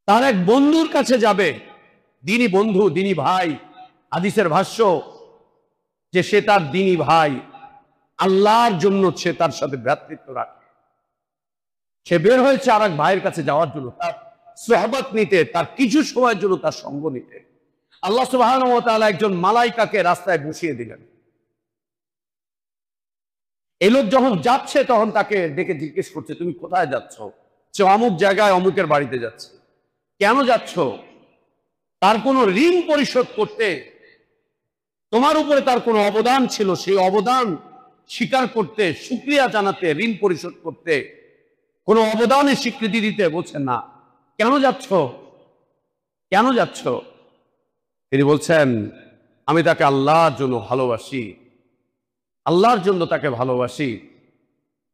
তার এক বন্ধুর কাছে যাবে, দিনী বন্ধু, দিনী ভাই। হাদিসের ভাষ্য যে সে তার দিনী ভাই, আল্লাহর জন্য সে তার সাথে ভ্রাতৃত্ব রাখে। সে বের হয়েছে আর এক ভাইয়ের কাছে যাওয়ার জন্য, তার সোহবত নিতে, তার কিছু সময়ের জন্য তার সঙ্গ নিতে। আল্লাহ সুবহানাহু ওয়া তাআলা একজন মালাইকাকে রাস্তায় বসিয়ে দিলেন। এই লোক যখন যাচ্ছে তখন তাকে ডেকে জিজ্ঞেস করছে, তুমি কোথায় যাচ্ছ? সে অমুক জায়গায় অমুকের বাড়িতে যাচ্ছে। কেন যাচ্ছ? তার কোনো ঋণ পরিশোধ করতে, তোমার উপরে তার কোনো অবদান ছিল, সেই অবদান স্বীকার করতে, শুকরিয়া জানাতে, ঋণ পরিশোধ করতে, কোনো অবদানের স্বীকৃতি দিতে। বলছেন না। কেন যাচ্ছ? কেন যাচ্ছ? তিনি বলছেন, আমি তাকে আল্লাহর জন্য ভালোবাসি, আল্লাহর জন্য তাকে ভালোবাসি,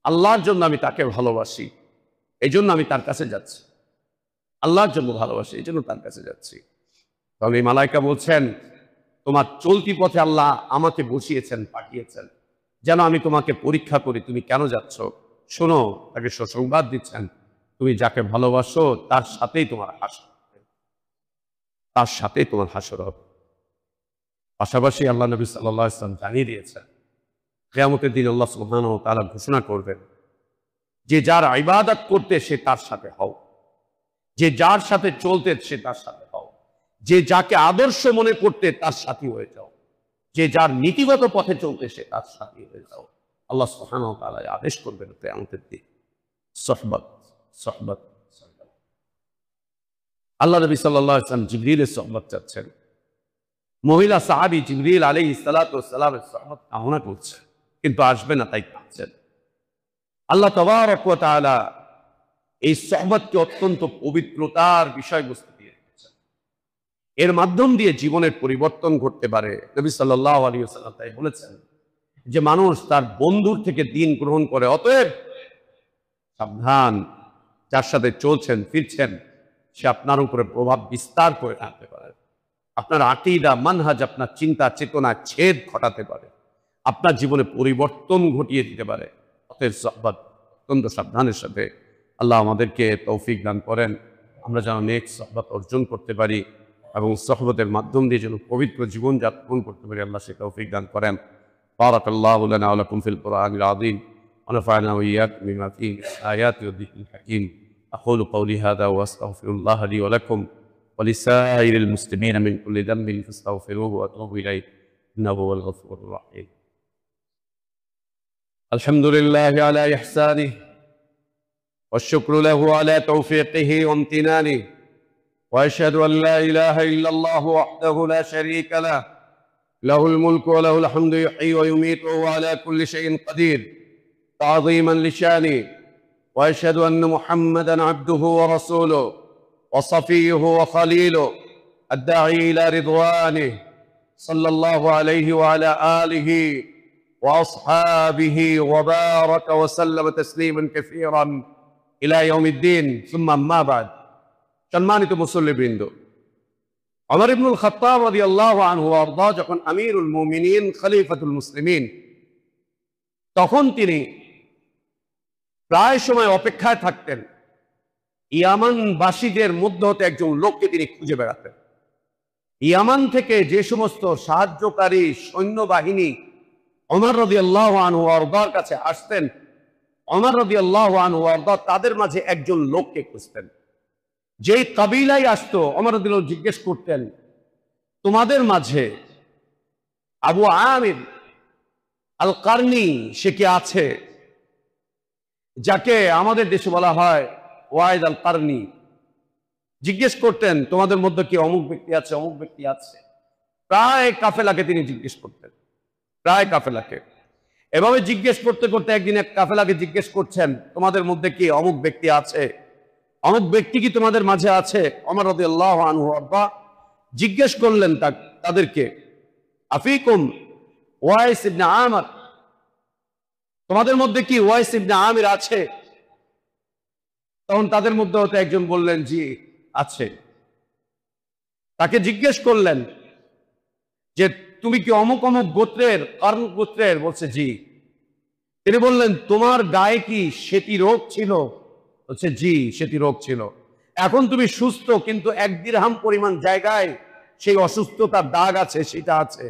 আল্লাহর জন্য আমি তাকে ভালোবাসি, এই জন্য আমি তার কাছে যাচ্ছি। আল্লাহর জন্য ভালোবাসি, এই জন্য তার কাছে যাচ্ছি। তখন এই মালাইকা বলছেন, তোমার চলতি পথে আল্লাহ আমাকে বসিয়েছেন, পাঠিয়েছেন যেন আমি তোমাকে পরীক্ষা করি, তুমি কেন যাচ্ছ। শোনো, তাকে সুসংবাদ দিচ্ছেন, তুমি যাকে ভালোবাসো তার সাথেই তোমার হাসর হবে, তার সাথেই তোমার হাসর হবে। পাশাপাশি আল্লাহ নবী সাল্লাল্লাহু আলাইহি ওয়াসাল্লাম জানিয়ে দিয়েছেন, কিয়ামতের দিন আল্লাহ সুবহানাহু ওয়া তাআলা ঘোষণা করবেন, যে যার ইবাদত করতে সে তার সাথে হও, যে যার সাথে চলতে সে তার সাথে হও, যে যাকে আদর্শ মনে করতে তার সাথী হয়ে যাও, যে যার নীতিগত পথে চলতে সে তার সাথী হয়ে যাও। আল্লাহ সুবহানাহু ওয়া তাআলা আদেশ করবেন কিয়ামতের দিন, সুহবত, সুহবত, সুহবত। আল্লাহ নবী সাল্লাল্লাহু আলাইহি ওয়াসাল্লাম জিবরিলের সুহবত চাচ্ছেন। মহিলা সাহাবী জিবরিল আলাইহিস সালাতু ওয়াস সালামের সুহবত কামনা করছে, কিন্তু আসবে না, তাই পাচ্ছেন। আল্লাহ তাবারক ওয়া তাআলা এই সুহবতকে অত্যন্ত পবিত্রতার বিষয়বস্তু দিয়ে রেখেছেন। এর মাধ্যম দিয়ে জীবনের পরিবর্তন ঘটতে পারে। নবী সাল্লাল্লাহু আলাইহি ওয়াসাল্লাম তাই বলেছেন যে মানুষ তার বন্ধুর থেকে দ্বীন গ্রহণ করে, অতএব সাবধান, যার সাথে চলছেন ফিরছেন সে আপনার উপরে প্রভাব বিস্তার করে আনতে পারে, আপনার আকীদা, মানহাজ, আপনার চিন্তা চেতনা ছেদ ঘটাতে পারে, আপনার জীবনে পরিবর্তন ঘটিয়ে দিতে পারে। অতএব সুহবত অত্যন্ত সাবধানের সাথে। আল্লাহ আমাদেরকে তৌফিক দান করেন, আমরা যেন নেক সুহবত অর্জন করতে পারি। এবং সহবতের মাধ্যম দিয়ে যেন পবিত্র জীবন যাপন করতে পারি, আল্লাহ সে তৌফিক দান করেন। বারাকাল্লাহু লানা ওয়া লাকুম ফিল কুরআনিল আযীম ওয়া নাফা'না ওয়া ইয়্যাকুম বিমা ফীহি মিন আয়াতি ওয়া যিকরিল হাকীম। আকুলু কওলি হাযা ওয়া আস্তাগফিরুল্লাহ লি ওয়া লাকুম ওয়া লিসাইরিল মুসলিমিনা মিন কুল্লি যামবিন ফাস্তাগফিরুহু ওয়া আতুবু ইলাইহি ইন্নাহু হুয়াল গফুরুর রাহিম। আলহামদুলিল্লাহি আলা ইহসানিহি والشكر له على توفيقه وامتنانه وأشهد أن لا إله إلا الله وحده لا شريك له له الملك وله الحمد يحيي ويميت وهو على كل شيء قدير تعظيما لشانه وأشهد أن محمدا عبده ورسوله وصفيه وخليله الداعي إلى رضوانه صلى الله عليه وعلى آله وأصحابه وبارك وسلم تسليما كثيرا ইলা ইয়াউমিদ্দিন সুম্মা আম্মা বাদ। সম্মানিত মুসল্লিবৃন্দ, ওমর ইবনুল খাত্তাব রাদিয়াল্লাহু আনহু আরদা যখন আমিরুল মুমিনিন খলিফাতুল মুসলিমিন, তখন তিনি প্রায় সময় অপেক্ষায় থাকতেন ইয়ামানবাসীদের মধ্য হতে একজন লোককে তিনি খুঁজে বেড়াতেন। ইয়ামান থেকে যে সমস্ত সাহায্যকারী সৈন্যবাহিনী ওমর রাদিয়াল্লাহু আনহু আরদার কাছে আসতেন, ওমর রাদিয়াল্লাহু আনহু আরদা তাদের মাঝে একজন লোককে খুঁজতেন। যেই কাবিলায় আসতো ওমর রাদিয়াল্লাহু জিজ্ঞেস করতেন, তোমাদের মাঝে আবু আমির আল কারনি সে কি আছে, যাকে আমাদের দেশে বলা হয় ওয়াইদ আল কারনি। জিজ্ঞেস করতেন তোমাদের মধ্যে কি অমুক ব্যক্তি আছে, অমুক ব্যক্তি আছে। প্রায় কাফেলাকে তিনি জিজ্ঞেস করতেন, প্রায় কাফেলাকে। এভাবে জিজ্ঞেস করতে করতে একদিন এক কাফেলাকে জিজ্ঞেস করছেন, তোমাদের মধ্যে কি অমুক ব্যক্তি আছে, অমুক ব্যক্তি কি তোমাদের মাঝে আছে। ওমর রাদিয়াল্লাহু আনহু আরদা জিজ্ঞেস করলেন তাদেরকে, আফিকুম ওয়াইস ইবনে আমির, তোমাদের মধ্যে কি ওয়াইস ইবনে আমির আছে? তখন তাদের মধ্যে হতে একজন বললেন, জি আছে। তাকে জিজ্ঞেস করলেন যে তুমি কি অমুক অমুক গোত্রের, কারণ গোত্রের? বলছে জি। তিনি বললেন, তোমার গায়ে কি সেতি রোগ ছিল? বলছে জি, সেতি রোগ ছিল। এখন তুমি সুস্থ, কিন্তু 1 দিরহাম পরিমাণ জায়গায় সেই অসুস্থতার দাগ আছে, সেটা আছে?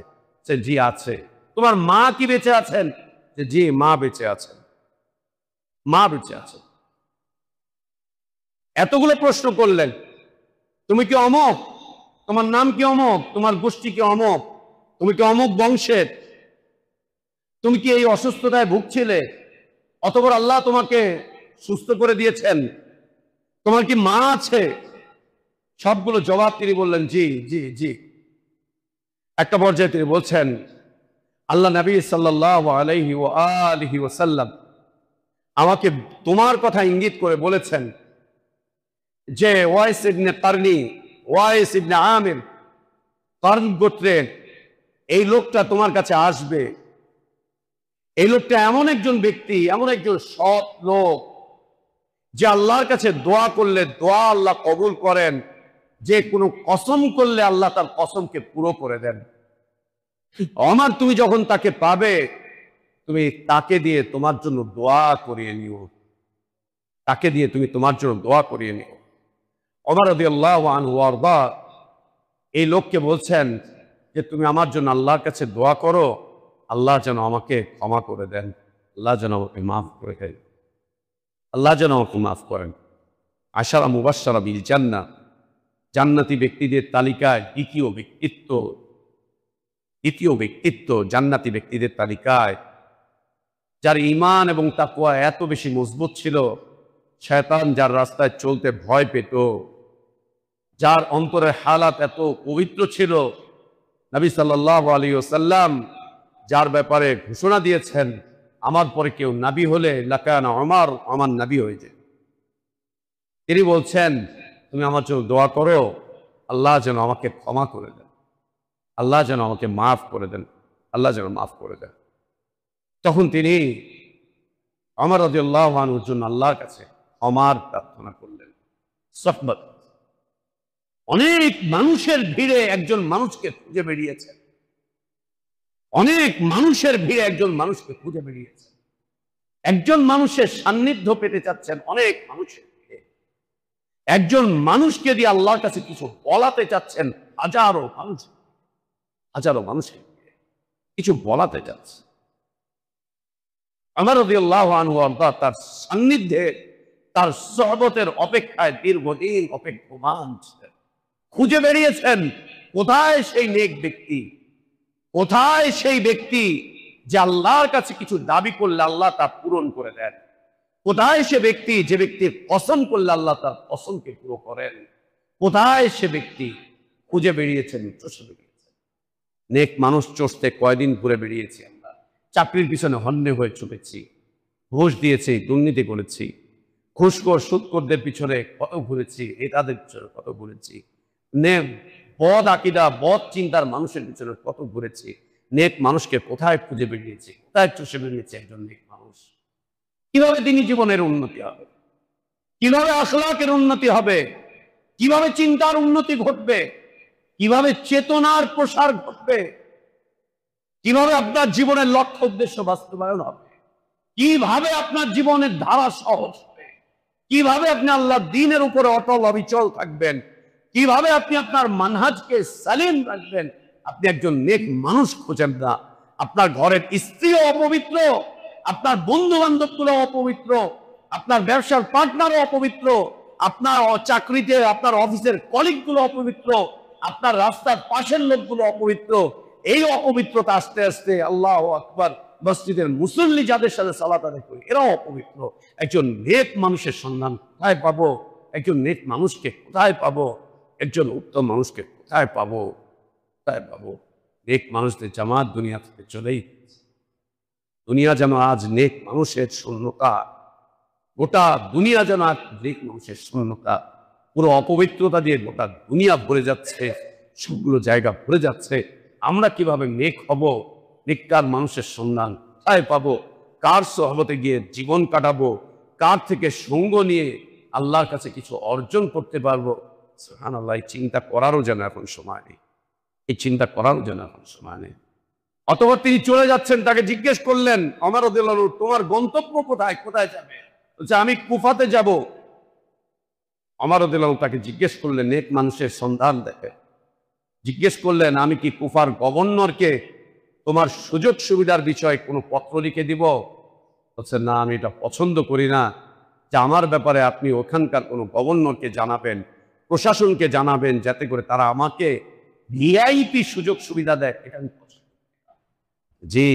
জি আছে। তোমার মা কি বেঁচে আছেন? জি, মা বেঁচে আছেন, মা বেঁচে আছেন। এতগুলো প্রশ্ন করলেন, তুমি কি অমুক, তোমার নাম কি অমুক, তোমার গোষ্ঠী কি অমুক, তুমি কি অমুক বংশের, তুমি কি এই অসুস্থতায় ভুগছিলে, অতঃপর আল্লাহ তোমাকে সুস্থ করে দিয়েছেন, তোমার কি মা আছে? সবগুলো জবাব তিনি বললেন জি জি জি। একটা পর্যায়ে তিনি বলছেন, আল্লাহ নবী সাল্লাল্লাহু আলাইহি ওয়া আলিহি ওয়াসাল্লাম আমাকে তোমার কথা ইঙ্গিত করে বলেছেন যে ওয়াইস ইবনে কারনি, ওয়াইস ইবনে আমির কারন গোত্রের এই লোকটা তোমার কাছে আসবে। এই লোকটা এমন একজন ব্যক্তি, এমন একজন সৎ লোক, যে আল্লাহর কাছে দোয়া করলে দোয়া আল্লাহ কবুল করেন, যে কোনো কসম করলে আল্লাহ তার কসমকে পুরো করে দেন। ওমর, তুমি যখন তাকে পাবে, তুমি তাকে দিয়ে তোমার জন্য দোয়া করিয়ে নিও, তাকে দিয়ে তুমি তোমার জন্য দোয়া করিয়ে নিও। ওমর রাদিয়াল্লাহু আনহু আরদা এই লোককে বলছেন যে তুমি আমার জন্য আল্লাহর কাছে দোয়া করো, আল্লাহ যেন আমাকে ক্ষমা করে দেন, আল্লাহ যেন আমাকে মাফ করে দেন, আল্লাহ যেন আমাকে মাফ করেন। আশারা মুবাশশারা বিল জান্নাহ, জান্নাতি ব্যক্তিদের তালিকায় দ্বিতীয় ব্যক্তিত্ব জান্নাতি ব্যক্তিদের তালিকায়, যার ঈমান এবং তাকওয়া এত বেশি মজবুত ছিল, শয়তান যার রাস্তায় চলতে ভয় পেত, যার অন্তরের হালাত এত পবিত্র ছিল। নবী সাল্লাল্লাহু আলাইহি ওয়াসাল্লাম যার ব্যাপারে ঘোষণা দিয়েছেন, আমার পরে কেউ নবী হলে লাকানা ওমর, আমার নবী হয়ে যায়। তিনি বলছেন, তুমি আমার জন্য দোয়া করো, আল্লাহ যেন আমাকে ক্ষমা করে দেন, আল্লাহ যেন আমাকে মাফ করে দেন, আল্লাহ যেন মাফ করে দেন। তখন তিনি ওমর রাদিয়াল্লাহু আনহুর জন্য আল্লাহর কাছে ক্ষমার প্রার্থনা করলেন। সহবত, অনেক মানুষের ভিড়ে একজন মানুষকে খুঁজে বেরিয়েছেন, অনেক মানুষের ভিড়ে একজন মানুষকে খুঁজে বেরিয়েছেন, একজন মানুষের সান্নিধ্য পেতে চাচ্ছেন অনেক মানুষের ভিড়ে। একজন মানুষকে দিয়ে আল্লাহর কাছে কিছু বলাতে চাচ্ছেন, হাজারো মানুষ কিছু বলাতে চাচ্ছে। ওমর রাদিয়াল্লাহু আনহু তার সান্নিধ্যে, তার সহবতের অপেক্ষায় দীর্ঘদিন অপেক্ষমান ছিলেন। খুঁজে বেরিয়েছেন কোথায় সেই নেক ব্যক্তি, কোথায় সেই ব্যক্তি যে আল্লাহর কাছে কিছু দাবি করলে আল্লাহ তা পূরণ করে দেন, কোথায় সে ব্যক্তি যে ব্যক্তির কসম করলে আল্লাহ তার কসমকে পুরো করেন, কোথায় সে ব্যক্তি? খুঁজে বেরিয়েছেন, চষে বেরিয়েছেন। নেক মানুষ চষতে কয়দিন ঘুরে বেরিয়েছি আমরা। চাকরির পিছনে হন্যে হয়ে ছুটেছি, ঘুষ দিয়েছি, দুর্নীতি করেছি, ঘুষখোর সুদখোরদের পিছনে কত ঘুরেছি, নেতাদের পিছনে কত ঘুরেছি, বদ আকীদা বদ চিন্তার মানুষের পিছনে কত ঘুরেছি। নেক মানুষকে কোথায় খুঁজে বেরিয়েছি, কোথায় চষে বেরিয়েছে একজন নেক মানুষ? কিভাবে তিনি জীবনের উন্নতি হবে, কিভাবে আখলাকের উন্নতি হবে, কিভাবে চিন্তার উন্নতি ঘটবে, কিভাবে চেতনার প্রসার ঘটবে, কিভাবে আপনার জীবনের লক্ষ্য উদ্দেশ্য বাস্তবায়ন হবে, কিভাবে আপনার জীবনের ধারা সহজ হবে, কিভাবে আপনি আল্লাহর দ্বীনের উপরে অটল অবিচল থাকবেন, কিভাবে আপনি আপনার মানহাজকে সালিম রাখবেন। আপনি একজন নেক মানুষ খোঁজেন না। আপনার ঘরের স্ত্রীও অপবিত্র, আপনার বন্ধু বান্ধবগুলো অপবিত্র, আপনার ব্যবসার পার্টনারও অপবিত্র, আপনার চাকরিতে আপনার অফিসের কলিগগুলো অপবিত্র, আপনার রাস্তার পাশের লোকগুলো অপবিত্র। এই অপবিত্রতা আস্তে আস্তে আল্লাহু আকবার মসজিদের মুসল্লি যাদের সাথে সালাত আদায় করি এরাও অপবিত্র। একজন নেক মানুষের সন্ধান কোথায় পাবো? একজন নেক মানুষকে কোথায় পাবো? একজন উত্তম মানুষকে কোথায় পাবো? কোথায় পাবো? নেক মানুষদের জামাত দুনিয়া থেকে চলেই, দুনিয়া যেন আজ নেক মানুষের শূন্যতা, গোটা দুনিয়া যেন আজ নেক মানুষের শূন্যতা, পুরো অপবিত্রতা দিয়ে গোটা দুনিয়া ভরে যাচ্ছে, সবগুলো জায়গা ভরে যাচ্ছে। আমরা কিভাবে নেক হব? নেককার মানুষের সন্ধান কোথায় পাবো? কার সহবতে গিয়ে জীবন কাটাবো? কার থেকে সঙ্গ নিয়ে আল্লাহর কাছে কিছু অর্জন করতে পারবো? সুবহানাল্লাহ, এই চিন্তা করারও যেন এখন সময় নেই, এই চিন্তা করারও যেন এখন সময় নেই। অতঃপর তিনি চলে যাচ্ছেন, তাকে জিজ্ঞেস করলেন, ওমর রাদিয়াল্লাহু আনহু তোমার গন্তব্য কোথায়, কোথায় যাবে? বলছে আমি কুফাতে যাব। ওমর রাদিয়াল্লাহু আনহু তাকে জিজ্ঞেস করলেন, নেক মানুষের সন্ধান দেখে জিজ্ঞেস করলেন, আমি কি কুফার গভর্নরকে তোমার সুযোগ সুবিধার বিষয়ে কোনো পত্র লিখে দিব? বলছে না, আমি এটা পছন্দ করি না যে আমার ব্যাপারে আপনি ওখানকার কোনো গভর্নরকে জানাবেন, প্রশাসনকে জানাবেন, যাতে করে তারা আমাকে ভিআইপি সুযোগ সুবিধা দেয়। এটা আমি পছন্দ করি না। জি,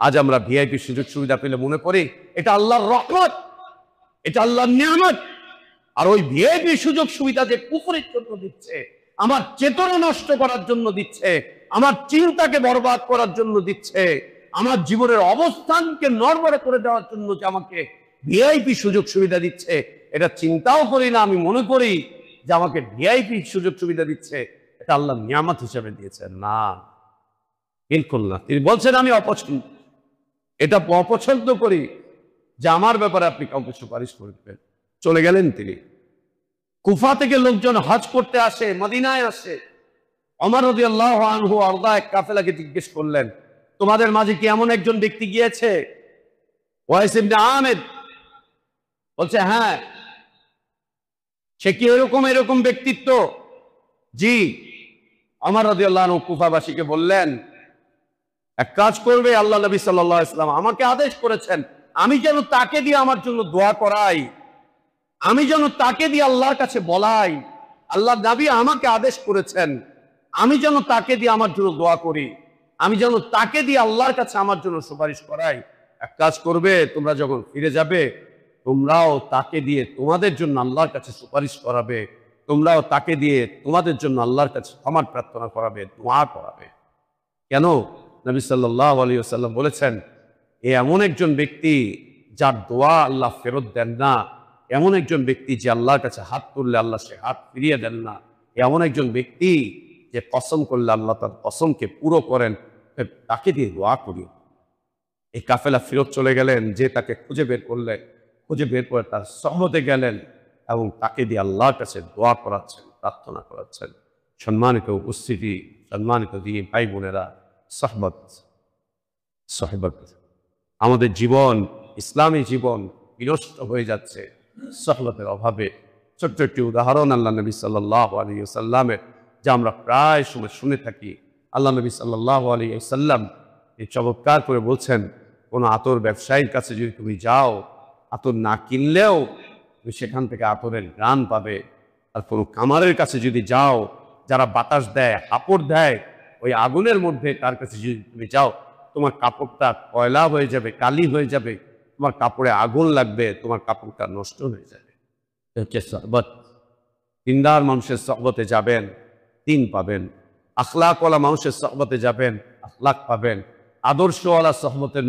আজ আমরা ভিআইপি সুযোগ সুবিধা পেলে মনে করি এটা আল্লাহর রহমত, এটা আল্লাহর নিয়ামত। আর ওই ভিআইপি সুযোগ সুবিধা যে কুফরের জন্য দিচ্ছে, আমার চেতনা নষ্ট করার জন্য দিচ্ছে, আমার চিন্তাকে বরবাদ করার জন্য দিচ্ছে, আমার জীবনের অবস্থানকে নড়বড়ে করে দেওয়ার জন্য যে আমাকে ভিআইপি সুযোগ সুবিধা দিচ্ছে, এটা চিন্তাও করি না। আমি মনে করি যে আমাকে ভিআইপি সুযোগ সুবিধা দিচ্ছে, এটা আল্লাহ নিয়ামত হিসেবে দিয়েছেন। না, বিলকুল না। তিনি বলছেন আমি অপছন্দ, এটা অপছন্দ করি যে আমার ব্যাপারে আপনি কাউকে সুপারিশ করবেন। চলে গেলেন তিনি। কুফা থেকে লোকজন হজ করতে আসে, মদিনায় আসে। ওমর রাদিয়াল্লাহু আনহু আরদা এক কাফেলাকে জিজ্ঞেস করলেন, তোমাদের মাঝে কি এমন একজন ব্যক্তি গিয়েছে? ওয়াইস ইবনে আমির বলছে হ্যাঁ। সে কি এরকম ব্যক্তিত্ব? জি। ওমর রাদিয়াল্লাহু আনহু কুফাবাসীকে বললেন, এক কাজ করবে, আল্লাহ নবী সাল্লাল্লাহু আলাইহি ওয়াসাল্লাম আমাকে আদেশ করেছেন আমি যেন তাকে দিয়ে আমার জন্য দোয়া করাই, আমি যেন তাকে দিয়ে আল্লাহর কাছে বলাই। আল্লাহ নবী আমাকে আদেশ করেছেন আমি যেন তাকে দিয়ে আমার জন্য দোয়া করি, আমি যেন তাকে দিয়ে আল্লাহর কাছে আমার জন্য সুপারিশ করাই। এক কাজ করবে, তোমরা যখন ফিরে যাবে তোমরাও তাকে দিয়ে তোমাদের জন্য আল্লাহর কাছে সুপারিশ করাবে, তোমরাও তাকে দিয়ে তোমাদের জন্য আল্লাহর কাছে ক্ষমা প্রার্থনা করাবে, দোয়া করাবে। কেন? নবী সাল্লাল্লাহু আলাইহি ওয়াসাল্লাম বলেছেন, এ এমন একজন ব্যক্তি যার দোয়া আল্লাহ ফেরত দেন না, এমন একজন ব্যক্তি যে আল্লাহর কাছে হাত তুললে আল্লাহ সে হাত ফিরিয়ে দেন না, এমন একজন ব্যক্তি যে কসম করলে আল্লাহ তার কসমকে পুরো করেন, তাকে দিয়ে দোয়া করি। এই কাফেলা ফেরত চলে গেলেন, যে তাকে খুঁজে বের করলেন, খুঁজে বের করে তার সহমতে গেলেন এবং তাকে দিয়ে আল্লাহর কাছে দোয়া করাচ্ছেন, প্রার্থনা করাচ্ছেন। সম্মানিত উপস্থিতি, সম্মানিত দিয়ে ভাই বোনেরা, সহবত, আমাদের জীবন, ইসলামী জীবন বিনষ্ট হয়ে যাচ্ছে সহবতের অভাবে। ছোট্ট একটি উদাহরণ আল্লাহ নবী সাল্লাল্লাহু আলাইহি ওয়াসাল্লামের, যা আমরা প্রায় সময় শুনে থাকি। আল্লাহ নবী সাল্লাল্লাহু আলাইহি ওয়াসাল্লাম এই চমৎকার করে বলছেন, কোনো আতর ব্যবসায়ীর কাছে যদি তুমি যাও, আতর না কিনলেও তুমি সেখান থেকে আতরের ঘ্রাণ পাবে। আর কোনো কামারের কাছে যদি যাও, যারা বাতাস দেয়, কাপড় দেয়, ওই আগুনের মধ্যে তার কাছে যদি তুমি যাও, তোমার কাপড়টা কয়লা হয়ে যাবে, কালি হয়ে যাবে, তোমার কাপড়ে আগুন লাগবে, তোমার কাপড়টা নষ্ট হয়ে যাবে। হচ্ছে সহবত। দিনদার মানুষের সহবতে যাবেন, দিন পাবেন। আখলাকওয়ালা মানুষের সহবতে যাবেন, আখলাক পাবেন। আদর্শওয়ালা সহবতের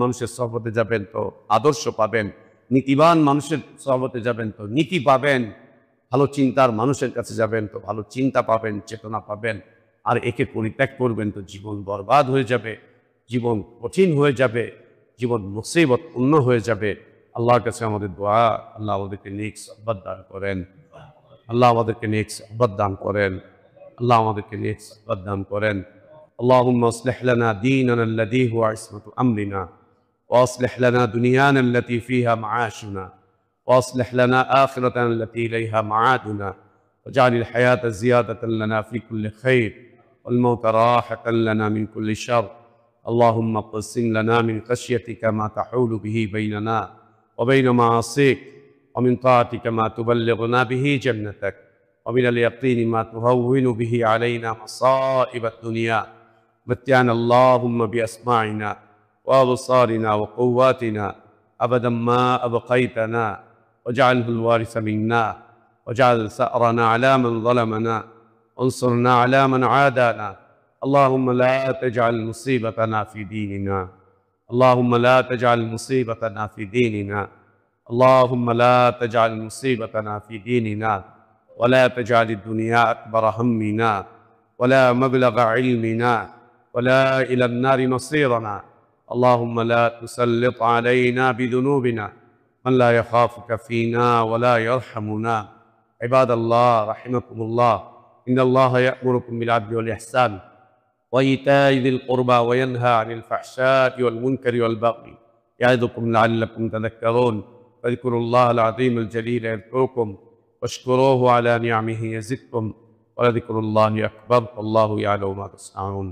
মানুষের সহবতে যাবেন তো আদর্শ পাবেন। নীতিবান মানুষের সহবতে যাবেন তো নীতি পাবেন। ভালো চিন্তার মানুষের কাছে যাবেন তো ভালো চিন্তা পাবেন, চেতনা পাবেন। আর একে পরিত্যাগ করবেন তো জীবন বরবাদ হয়ে যাবে, জীবন কঠিন হয়ে যাবে, জীবন মুসিবতপূর্ণ হয়ে যাবে। আল্লাহর কাছে আমাদের দোয়া, আল্লাহ আমাদেরকে নেক সহবত দান করেন, আল্লাহ আমাদেরকে নেক সহবত দান করেন, আল্লাহ আমাদেরকে নেক সহবত দান করেন। اللهم اصلح لنا ديننا الذي هو عصمة أمرنا، وأصلح لنا دنيانا التي فيها معاشنا، وأصلح لنا آخرتنا التي إليها معادنا، واجعل الحياة زيادة لنا في كل خير، والموت راحة لنا من كل شر. اللهم اقسم لنا من خشيتك ما تحول به بيننا وبين معاصيك، ومن طاعتك ما تبلغنا به جنتك، ومن اليقين ما تهون به علينا مصائب الدنيا. متعنا اللهم بأسماعنا وأبصارنا وقواتنا أبدا ما أبقيتنا، واجعله الوارث منا، واجعل ثأرنا على من ظلمنا، وانصرنا على من عادانا. اللهم لا تجعل مصيبتنا في ديننا، اللهم لا تجعل مصيبتنا في ديننا، اللهم لا تجعل مصيبتنا في ديننا، ولا تجعل الدنيا أكبر همنا، ولا مبلغ علمنا، ولا إلى النار مصيرنا. اللهم لا تسلط علينا بذنوبنا من لا يخافك فينا ولا يرحمنا. عباد الله رحمكم الله، إن الله يأمركم بالعدل والإحسان وإيتاء ذي القربى وينهى عن الفحشاء والمنكر والبغي، يعظكم لعلكم تذكرون. فاذكروا الله العظيم الجليل يذكركم، واشكروه على نعمه يزدكم، ولذكر الله أكبر، والله يعلم ما تصنعون.